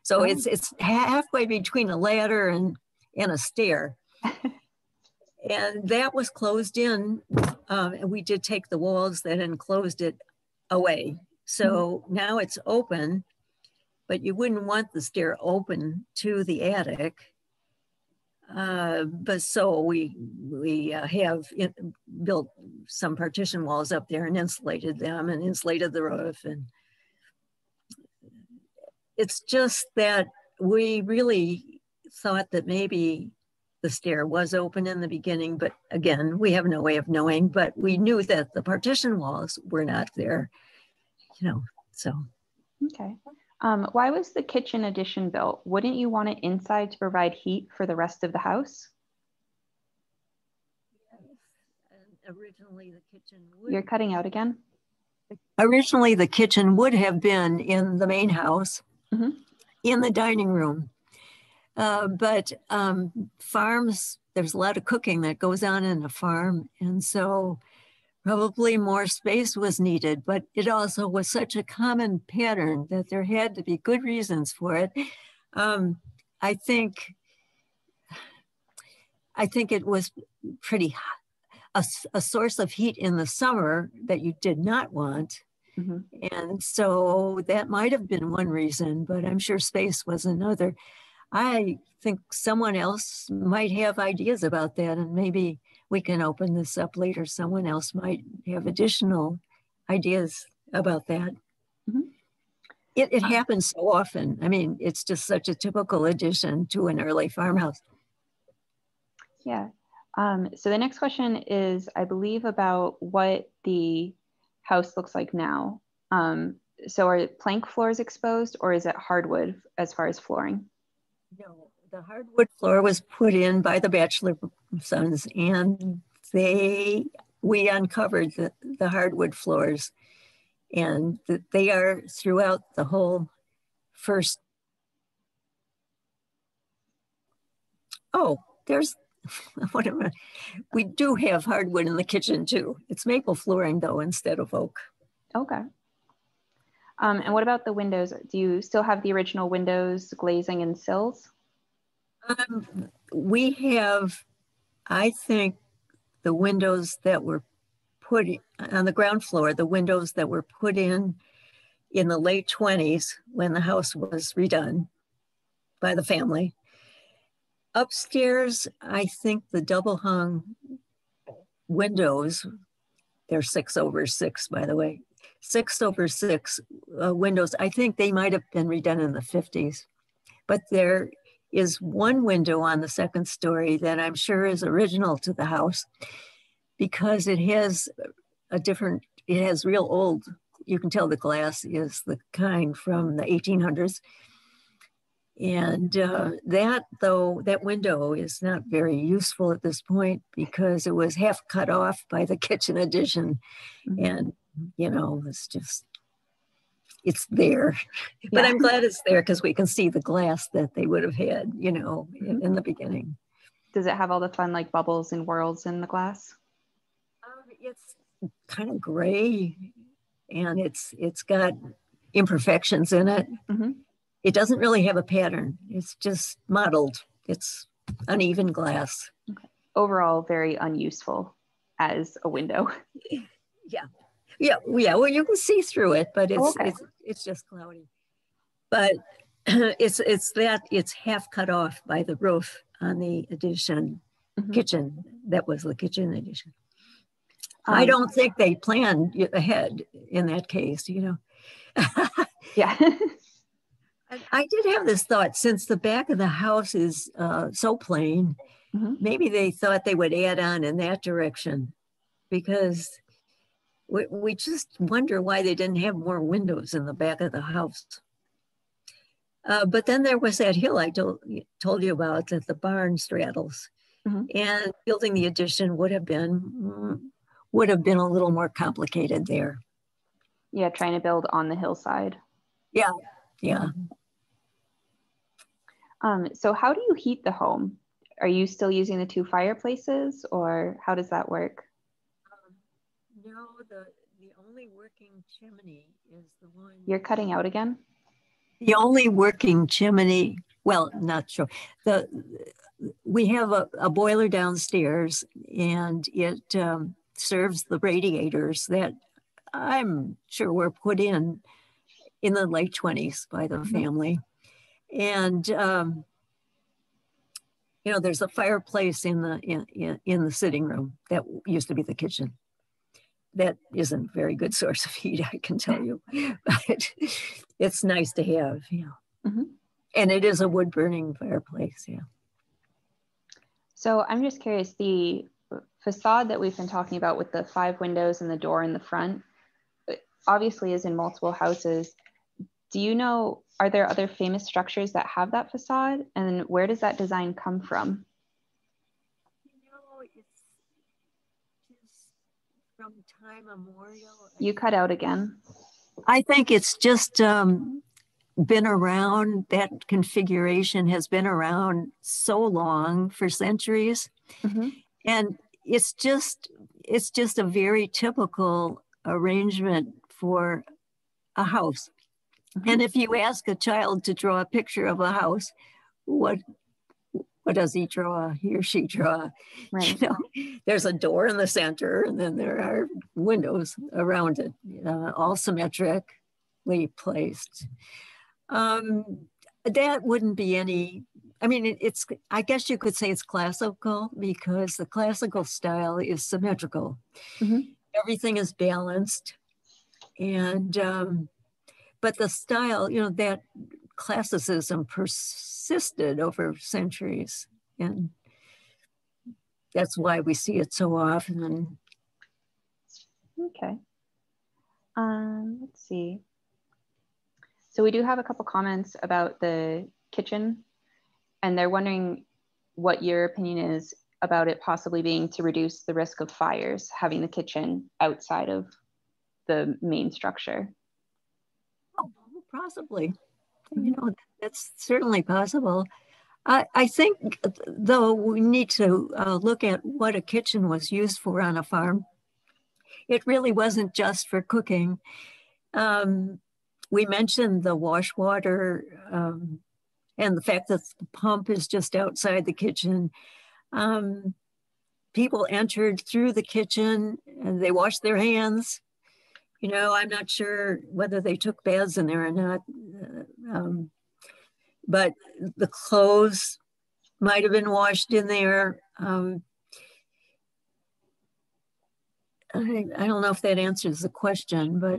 So it's halfway between a ladder and a stair. And that was closed in, and we did take the walls that enclosed it away. So now it's open, but you wouldn't want the stair open to the attic. But so we have built some partition walls up there and insulated them and insulated the roof. And it's just that we really thought that maybe the stair was open in the beginning, but again, we have no way of knowing, but we knew that the partition walls were not there, so. Okay. Why was the kitchen addition built? Wouldn't you want it inside to provide heat for the rest of the house? Yes. And originally the kitchen You're cutting out again? Originally the kitchen would have been in the main house, mm-hmm. in the dining room. But farms, there's a lot of cooking that goes on in a farm. And so Probably more space was needed, but it also was such a common pattern that there had to be good reasons for it. I think it was pretty a source of heat in the summer that you did not want. Mm-hmm. And so that might have been one reason, but I'm sure space was another. I think someone else might have ideas about that, and maybe we can open this up later. Someone else might have additional ideas about that. Mm-hmm. It happens so often. I mean, it's just such a typical addition to an early farmhouse. Yeah. So the next question is, I believe, about what the house looks like now. So are plank floors exposed, or is it hardwood as far as flooring? No, the hardwood floor was put in by the bachelor sons, and we uncovered the hardwood floors, and they are throughout the whole first. Oh, there's we do have hardwood in the kitchen too. It's maple flooring though, instead of oak. Okay. And what about the windows? Do you still have the original windows, glazing, and sills? We have, I think, the windows that were put on the ground floor, the windows that were put in the late 20s when the house was redone by the family. Upstairs, I think the double hung windows, they're 6/6, by the way, 6/6 windows. I think they might have been redone in the 50s, but there is one window on the second story that I'm sure is original to the house, because it has it has real old, you can tell the glass is the kind from the 1800s. And that window is not very useful at this point because it was half cut off by the kitchen addition. Mm-hmm. And, it's there. Yeah. But I'm glad it's there because we can see the glass that they would have had, mm-hmm. in the beginning. Does it have all the fun like bubbles and whirls in the glass? It's kind of gray, and it's got imperfections in it. Mm-hmm. It doesn't really have a pattern. It's just modeled. It's uneven glass. Okay. Overall, very unuseful as a window. Yeah. Well, you can see through it, but it's just cloudy. But it's half cut off by the roof on the addition mm-hmm. kitchen. That was the kitchen addition. I don't think they planned ahead in that case, Yeah. I did have this thought, since the back of the house is so plain, mm-hmm. maybe they thought they would add on in that direction, because we just wonder why they didn't have more windows in the back of the house. But then there was that hill I told you about that the barn straddles, mm-hmm. and building the addition would have been a little more complicated there. Yeah, trying to build on the hillside. Yeah. So how do you heat the home? Are you still using the 2 fireplaces, or how does that work? No, the only working chimney is the one. You're cutting out again? The only working chimney, well, not sure. We have a boiler downstairs, and it serves the radiators that I'm sure were put in the late 20s by the family. And there's a fireplace in the sitting room that used to be the kitchen. That isn't a very good source of heat, I can tell you, but it's nice to have, mm-hmm. And it is a wood burning fireplace, yeah. So I'm just curious, the facade that we've been talking about with the 5 windows and the door in the front, obviously is in multiple houses. Do you know, are there other famous structures that have that facade? And where does that design come from? It's from time immemorial. You cut out again. I think it's just been around, that configuration has been around so long, for centuries. Mm-hmm. And it's just, it's just a very typical arrangement for a house. Mm-hmm. And if you ask a child to draw a picture of a house, what does he draw? He or she draw? Right. You know, there's a door in the center, and then there are windows around it, all symmetrically placed. That wouldn't be any. I mean, I guess you could say it's classical, because the classical style is symmetrical. Mm-hmm. Everything is balanced, and but the style, you know, that classicism persisted over centuries, and that's why we see it so often. Okay. Let's see. So we do have a couple comments about the kitchen, and they're wondering what your opinion is about it possibly being to reduce the risk of fires, having the kitchen outside of the main structure. Oh, possibly. You know, that's certainly possible. I think, though, we need to look at what a kitchen was used for on a farm. It really wasn't just for cooking. We mentioned the wash water and the fact that the pump is just outside the kitchen. People entered through the kitchen and they washed their hands. You know, I'm not sure whether they took baths in there or not, but the clothes might have been washed in there. I don't know if that answers the question, but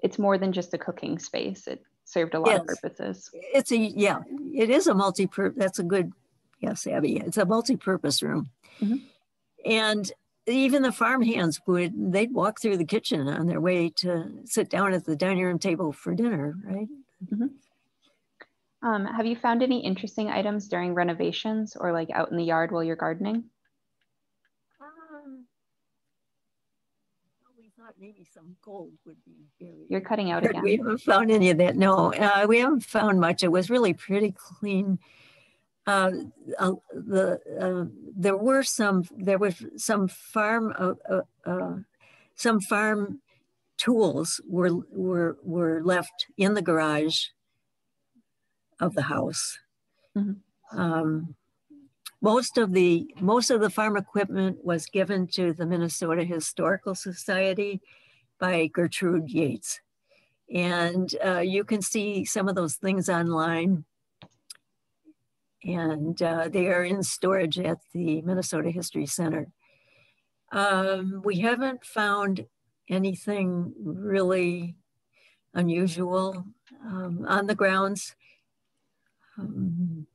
it's more than just a cooking space. It served a lot of purposes. It is a multi-purpose. That's a good, yes, Abby. It's a multi-purpose room. Mm-hmm. And even the farmhands they'd walk through the kitchen on their way to sit down at the dining room table for dinner, right? Mm-hmm. Have you found any interesting items during renovations or like out in the yard while you're gardening? We thought maybe some gold would be very... You're cutting out again. We haven't found any of that. No, we haven't found much. It was really pretty clean. There was some farm tools were left in the garage of the house. Mm-hmm. Most of the farm equipment was given to the Minnesota Historical Society by Gertrude Yates, and you can see some of those things online. And they are in storage at the Minnesota History Center. We haven't found anything really unusual on the grounds. And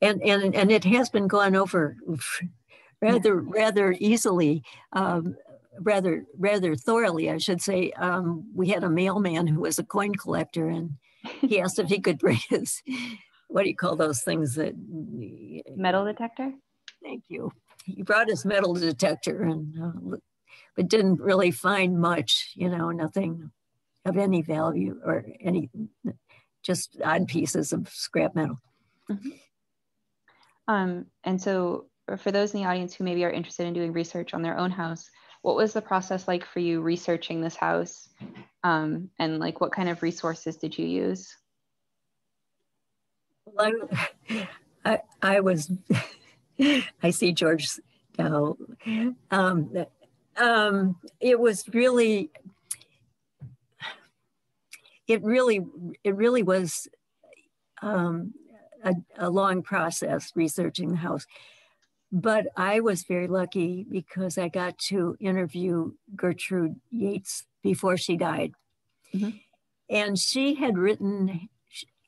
it has been gone over rather easily. Rather thoroughly, I should say. We had a mailman who was a coin collector, and he asked if he could bring his, what do you call those things that... Metal detector? Thank you. He brought his metal detector, and but didn't really find much, you know, nothing of any value or any, just odd pieces of scrap metal. Mm-hmm. And so for those in the audience who maybe are interested in doing research on their own house, what was the process like for you researching this house? And like, what kind of resources did you use? Well, I was, I see George now. It was really, it really was a long process researching the house. But I was very lucky because I got to interview Gertrude Yates before she died. Mm-hmm. And she had written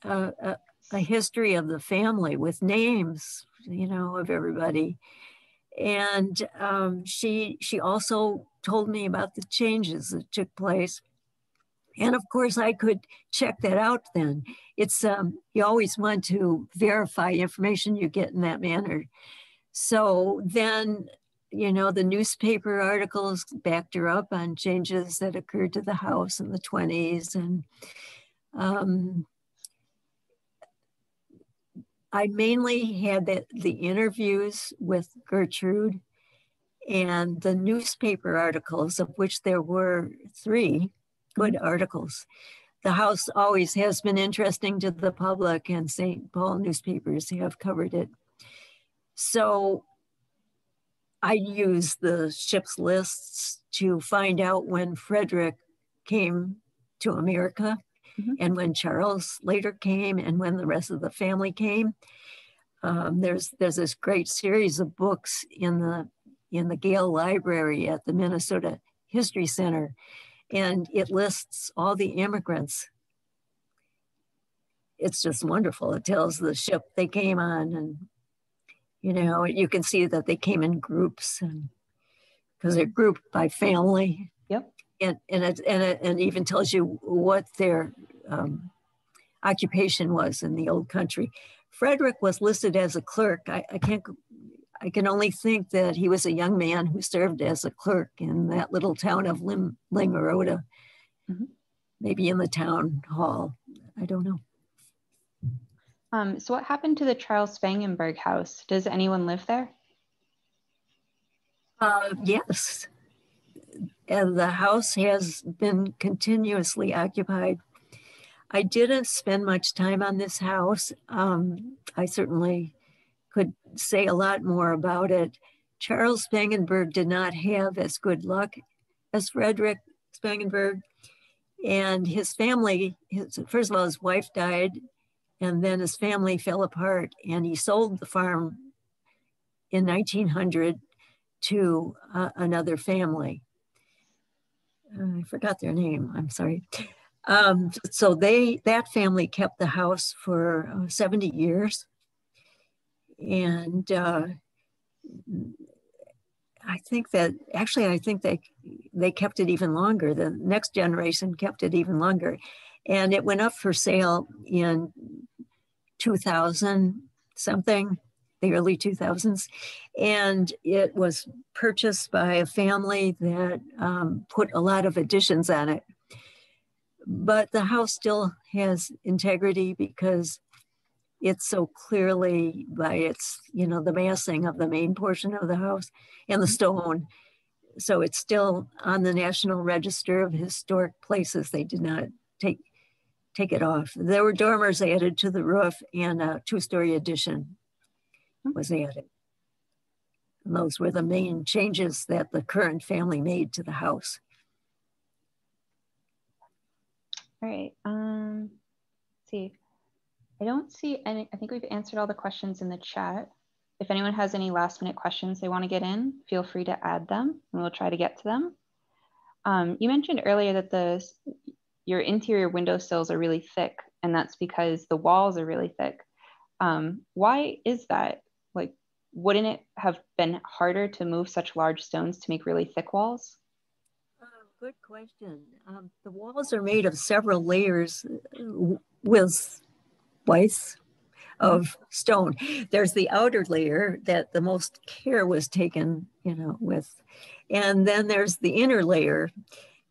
a history of the family with names, you know, of everybody. And she also told me about the changes that took place. And of course, I could check that out then. It's, you always want to verify information you get in that manner. So then, you know, the newspaper articles backed her up on changes that occurred to the house in the 20s. And I mainly had the interviews with Gertrude and the newspaper articles, of which there were 3 good articles. The house always has been interesting to the public, and St. Paul newspapers have covered it. So I used the ship's lists to find out when Frederick came to America, and when Charles later came, and when the rest of the family came. There's this great series of books in the Gale Library at the Minnesota History Center, and it lists all the immigrants. It's just wonderful. It tells the ship they came on, and you can see that they came in groups, and because they're grouped by family. Yep. And it even tells you what their occupation was in the old country. Frederick was listed as a clerk. I can only think that he was a young man who served as a clerk in that little town of Limerota, maybe in the town hall. I don't know. So what happened to the Charles Spangenberg house? Does anyone live there? Yes. And the house has been continuously occupied. I didn't spend much time on this house. I certainly could say a lot more about it. Charles Spangenberg did not have as good luck as Frederick Spangenberg. And his family, first of all, his wife died, and then his family fell apart, and he sold the farm in 1900 to another family. I forgot their name, I'm sorry. So that family kept the house for 70 years. And I think they kept it even longer. The next generation kept it even longer. And it went up for sale in 2000 something, the early 2000s. And it was purchased by a family that put a lot of additions on it. But the house still has integrity because it's so clearly by its, the massing of the main portion of the house and the stone. So it's still on the National Register of Historic Places. They did not take it off. There were dormers added to the roof, and a 2-story addition was added. And those were the main changes that the current family made to the house. All right. Let's see. I don't see any. I think we've answered all the questions in the chat. If anyone has any last minute questions they want to get in, feel free to add them and we'll try to get to them. You mentioned earlier that your interior windowsills are really thick, and that's because the walls are really thick. Why is that? Like, wouldn't it have been harder to move such large stones to make really thick walls? Good question. The walls are made of several layers with widths of stone. There's the outer layer that the most care was taken, with, and then there's the inner layer,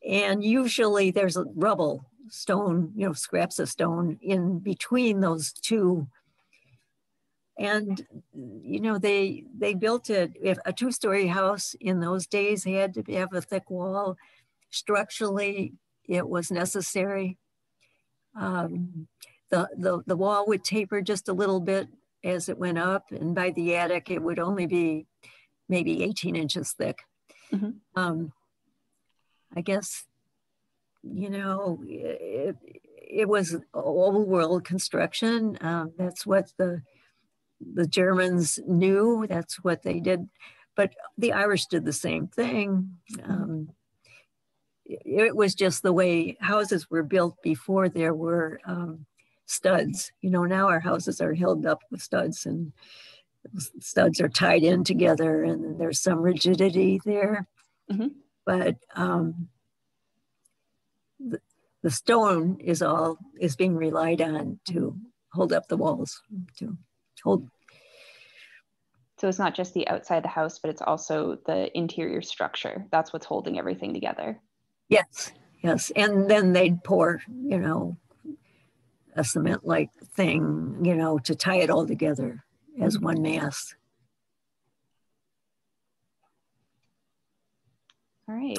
and usually there's a rubble stone, scraps of stone in between those two. And they built it. If a 2-story house in those days had to have a thick wall. Structurally, it was necessary. The wall would taper just a little bit as it went up, and by the attic, it would only be maybe 18 inches thick. I guess, it was old world construction. That's what the Germans knew. That's what they did. But the Irish did the same thing. It was just the way houses were built before there were studs. Now our houses are held up with studs, and studs are tied in together, and there's some rigidity there. But the stone is being relied on to hold up the walls, to hold. So it's not just the outside of the house, but it's also the interior structure. That's what's holding everything together. Yes. And then they'd pour, a cement-like thing, you know, to tie it all together as one mass. All right.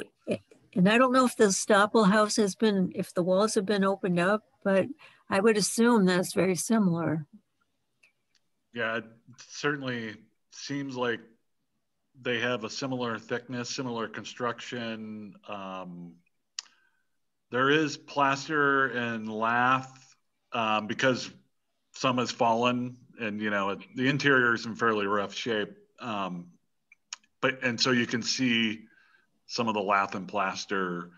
And I don't know if the Stoppel house has been, if the walls have been opened up, but I would assume that's very similar. Yeah, it certainly seems like they have a similar thickness, similar construction. There is plaster and lath because some has fallen, and you know the interior is in fairly rough shape. And so you can see some of the lath and plaster.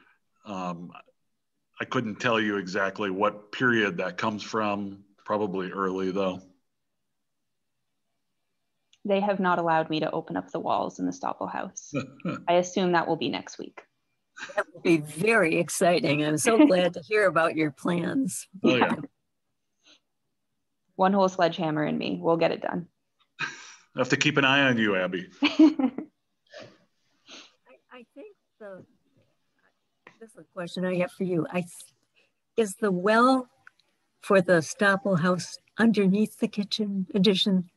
I couldn't tell you exactly what period that comes from. Probably early though. They have not allowed me to open up the walls in the Stoppel house. I assume that will be next week. That will be very exciting. I'm so glad to hear about your plans. Oh yeah. One whole sledgehammer in me. We'll get it done. I have to keep an eye on you, Abby. I think this is a question I have for you. Is the well for the Stoppel house underneath the kitchen addition?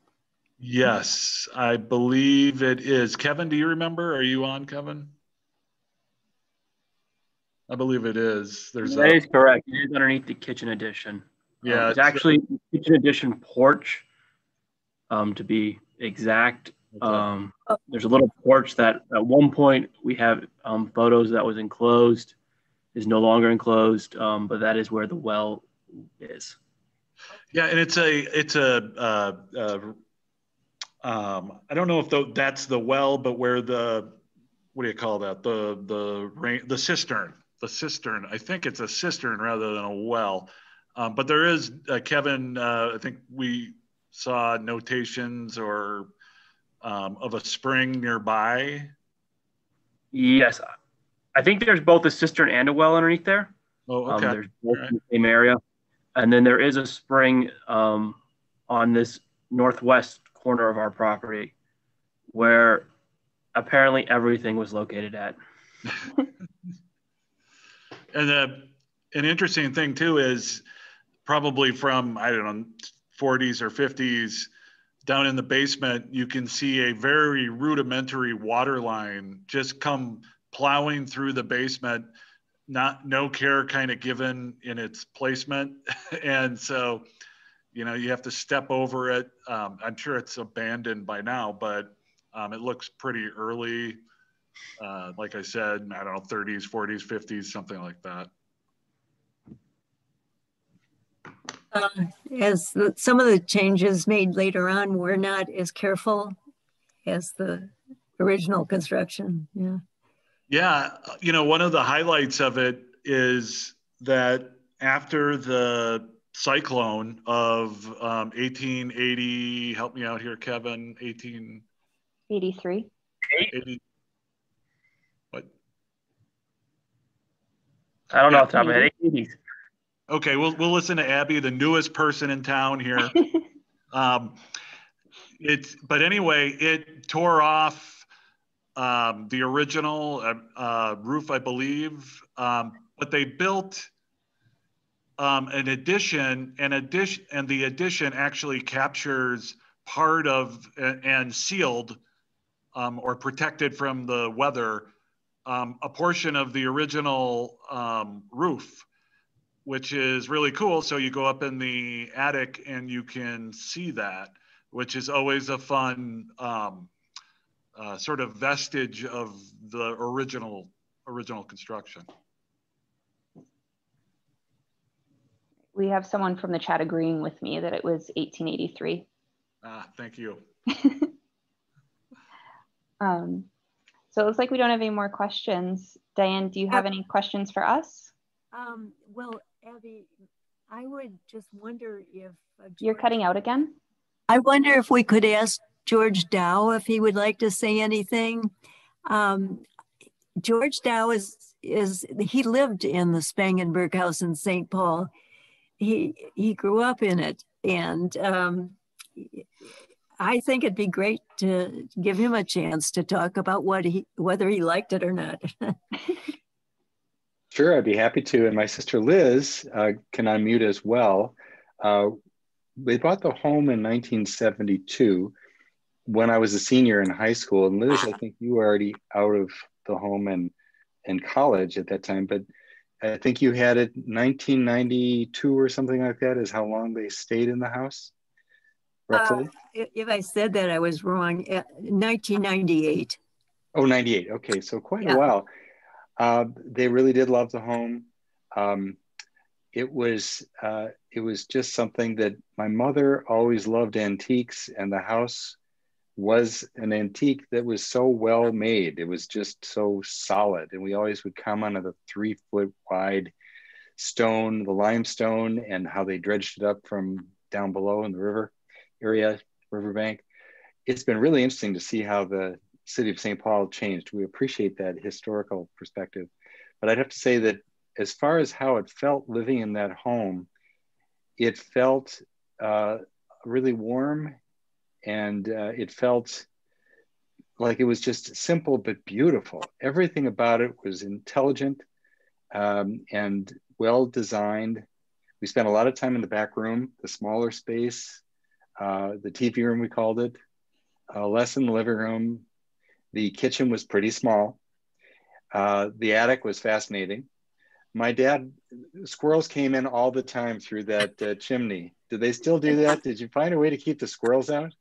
Yes, I believe it is. Kevin, do you remember? Are you on, Kevin? I believe it is. That is correct. It is underneath the kitchen addition. Yeah, it's actually the kitchen addition porch, to be exact. Okay. There's a little porch that at one point we have photos that was enclosed, is no longer enclosed, but that is where the well is. Yeah, and I don't know if that's the well, but where what do you call that? The cistern. The cistern. I think it's a cistern rather than a well. But there is, Kevin, I think we saw notations or of a spring nearby. Yes. I think there's both a cistern and a well underneath there. Oh, okay. There's both in the same area. And then there is a spring on this northwest corner of our property where apparently everything was located at. And an interesting thing too is probably from, I don't know, 40s or 50s, down in the basement, you can see a very rudimentary water line just come plowing through the basement, no care kind of given in its placement. And so, you know, you have to step over it. I'm sure it's abandoned by now, but it looks pretty early. Like I said, I don't know, 30s, 40s, 50s, something like that. As some of the changes made later on were not as careful as the original construction. Yeah. Yeah. You know, one of the highlights of it is that after the cyclone of 1880, help me out here, Kevin, 1883. 80, what? I don't know off the top of my head. 80s. Okay, we'll listen to Abby, the newest person in town here. But anyway, it tore off the original roof, I believe. But they built an addition, and the addition actually captures part of and sealed or protected from the weather a portion of the original roof, which is really cool. So you go up in the attic and you can see that, which is always a fun sort of vestige of the original construction. We have someone from the chat agreeing with me that it was 1883. Thank you. So it looks like we don't have any more questions. Diane, do you have any questions for us? Well, Abby, I would just wonder if... You're cutting out again? I wonder if we could ask George Dow if he would like to say anything. George Dow he lived in the Spangenberg house in St. Paul. He grew up in it, and I think it'd be great to give him a chance to talk about whether he liked it or not. Sure, I'd be happy to. And my sister Liz can unmute as well. Uh, they bought the home in 1972 when I was a senior in high school. And Liz, I think you were already out of the home and in college at that time, but I think you had it 1992 or something like that is how long they stayed in the house, roughly. If I said that, I was wrong. 1998. Oh, 98. Okay, so quite Yeah. a while. They really did love the home. It was just something that my mother always loved antiques, and the house was an antique that was so well made. It was just so solid, and we always would comment on the 3-foot wide stone, the limestone, and how they dredged it up from down below in the river area, riverbank. It's been really interesting to see how the city of St. Paul changed. We appreciate that historical perspective, but I'd have to say that as far as how it felt living in that home, it felt really warm, and it felt like it was just simple but beautiful. Everything about it was intelligent and well designed. We spent a lot of time in the back room, the smaller space, the TV room we called it, less in the living room. The kitchen was pretty small. The attic was fascinating. My dad, squirrels came in all the time through that chimney. Did they still do that? Did you find a way to keep the squirrels out?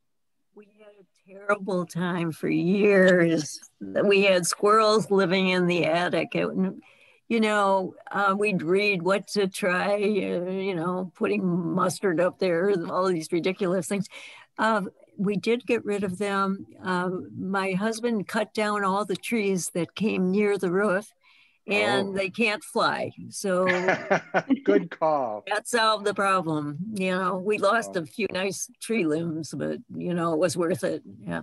We had a terrible time for years. We had squirrels living in the attic. We'd read what to try, putting mustard up there, all these ridiculous things. We did get rid of them. My husband cut down all the trees that came near the roof, and they can't fly. So good call. That solved the problem. We lost a few nice tree limbs, but it was worth it. Yeah.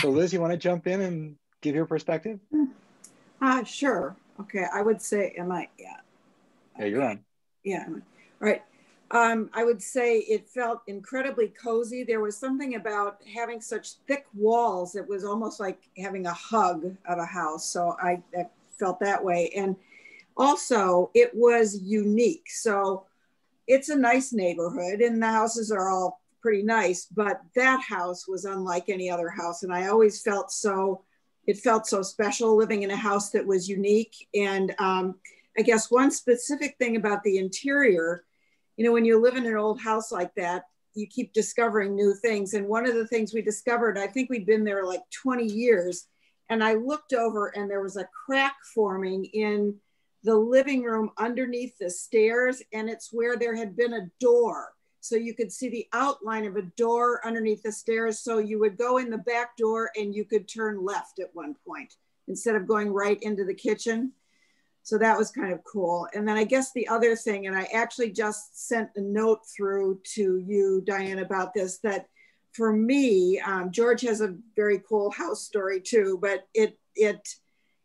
So Liz, you want to jump in and give your perspective? Sure. Okay. I would say, am I? Yeah. Yeah, you're on. Yeah. All right. I would say it felt incredibly cozy. There was something about having such thick walls. It was almost like having a hug of a house. So I felt that way. And also it was unique. So it's a nice neighborhood and the houses are all pretty nice, but that house was unlike any other house. And I always felt it felt so special living in a house that was unique. And I guess one specific thing about the interior, when you live in an old house like that, you keep discovering new things. And one of the things we discovered, I think we'd been there like 20 years, and I looked over and there was a crack forming in the living room underneath the stairs, and it's where there had been a door. So you could see the outline of a door underneath the stairs. So you would go in the back door and you could turn left at one point instead of going right into the kitchen. So that was kind of cool. And then I guess the other thing, and I actually just sent a note through to you, Diane, about this, that for me, George has a very cool house story too, but it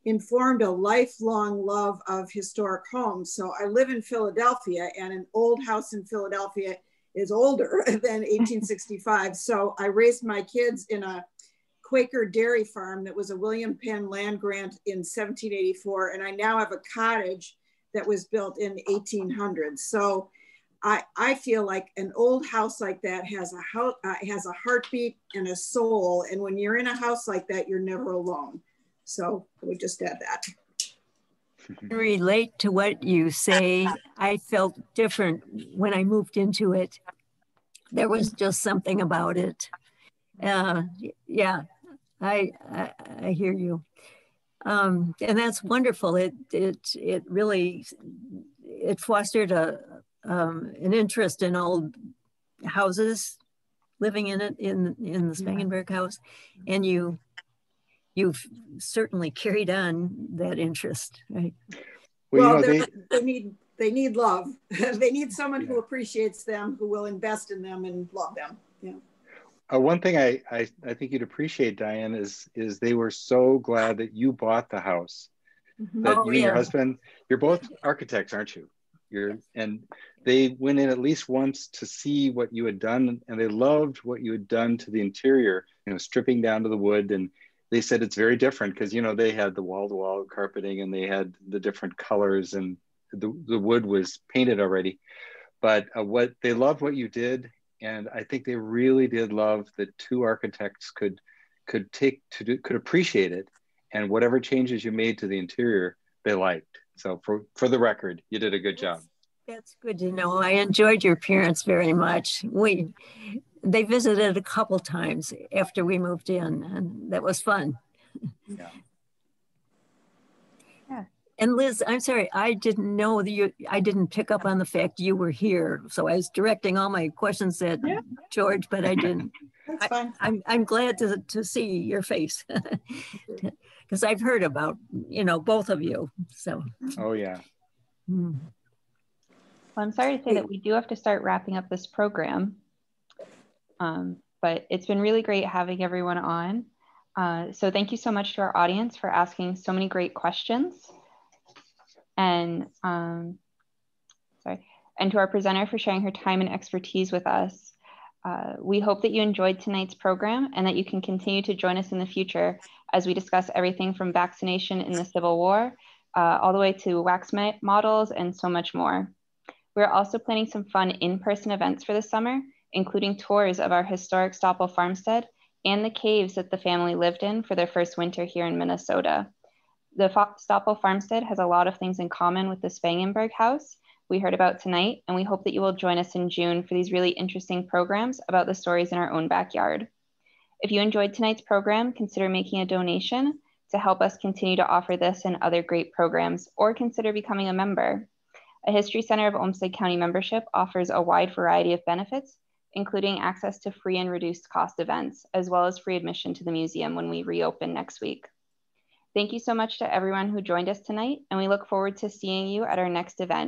informed a lifelong love of historic homes. So I live in Philadelphia, and an old house in Philadelphia is older than 1865. So I raised my kids in a Quaker dairy farm that was a William Penn land grant in 1784. And I now have a cottage that was built in 1800. So I feel like an old house like that has a heartbeat and a soul. And when you're in a house like that, you're never alone. So I would just add that. Relate to what you say. I felt different when I moved into it. There was just something about it. Yeah, I hear you. And that's wonderful. It really fostered an interest in old houses, living in it in the Spangenberg house, and you've certainly carried on that interest, right? Well, they need love. They need someone who appreciates them, who will invest in them and love them. Yeah. One thing I think you'd appreciate, Diane, is they were so glad that you bought the house. Mm-hmm. That you and your husband, you're both architects, aren't you? And they went in at least once to see what you had done, and they loved what you had done to the interior, stripping down to the wood. And they said it's very different because, they had the wall-to-wall carpeting and they had the different colors, and the wood was painted already. but what they loved what you did, and I think they really did love that two architects could appreciate it, and whatever changes you made to the interior, they liked. So for the record, you did a good job. That's good to know. I enjoyed your parents very much. They visited a couple times after we moved in, and that was fun. Yeah. Yeah. And Liz, I'm sorry, I didn't know that I didn't pick up on the fact you were here. So I was directing all my questions at George, but I didn't. That's fine. I'm glad to see your face because I've heard about, both of you. So. Oh, yeah. Well, I'm sorry to say that we do have to start wrapping up this program, but it's been really great having everyone on. So thank you so much to our audience for asking so many great questions. And and to our presenter for sharing her time and expertise with us. We hope that you enjoyed tonight's program and that you can continue to join us in the future as we discuss everything from vaccination in the Civil War, all the way to wax models and so much more. We're also planning some fun in-person events for the summer, including tours of our historic Stoppel Farmstead and the caves that the family lived in for their first winter here in Minnesota. The Stoppel Farmstead has a lot of things in common with the Spangenberg house we heard about tonight, and we hope that you will join us in June for these really interesting programs about the stories in our own backyard. If you enjoyed tonight's program, consider making a donation to help us continue to offer this and other great programs, or consider becoming a member. A History Center of Olmsted County membership offers a wide variety of benefits, including access to free and reduced cost events, as well as free admission to the museum when we reopen next week. Thank you so much to everyone who joined us tonight, and we look forward to seeing you at our next event.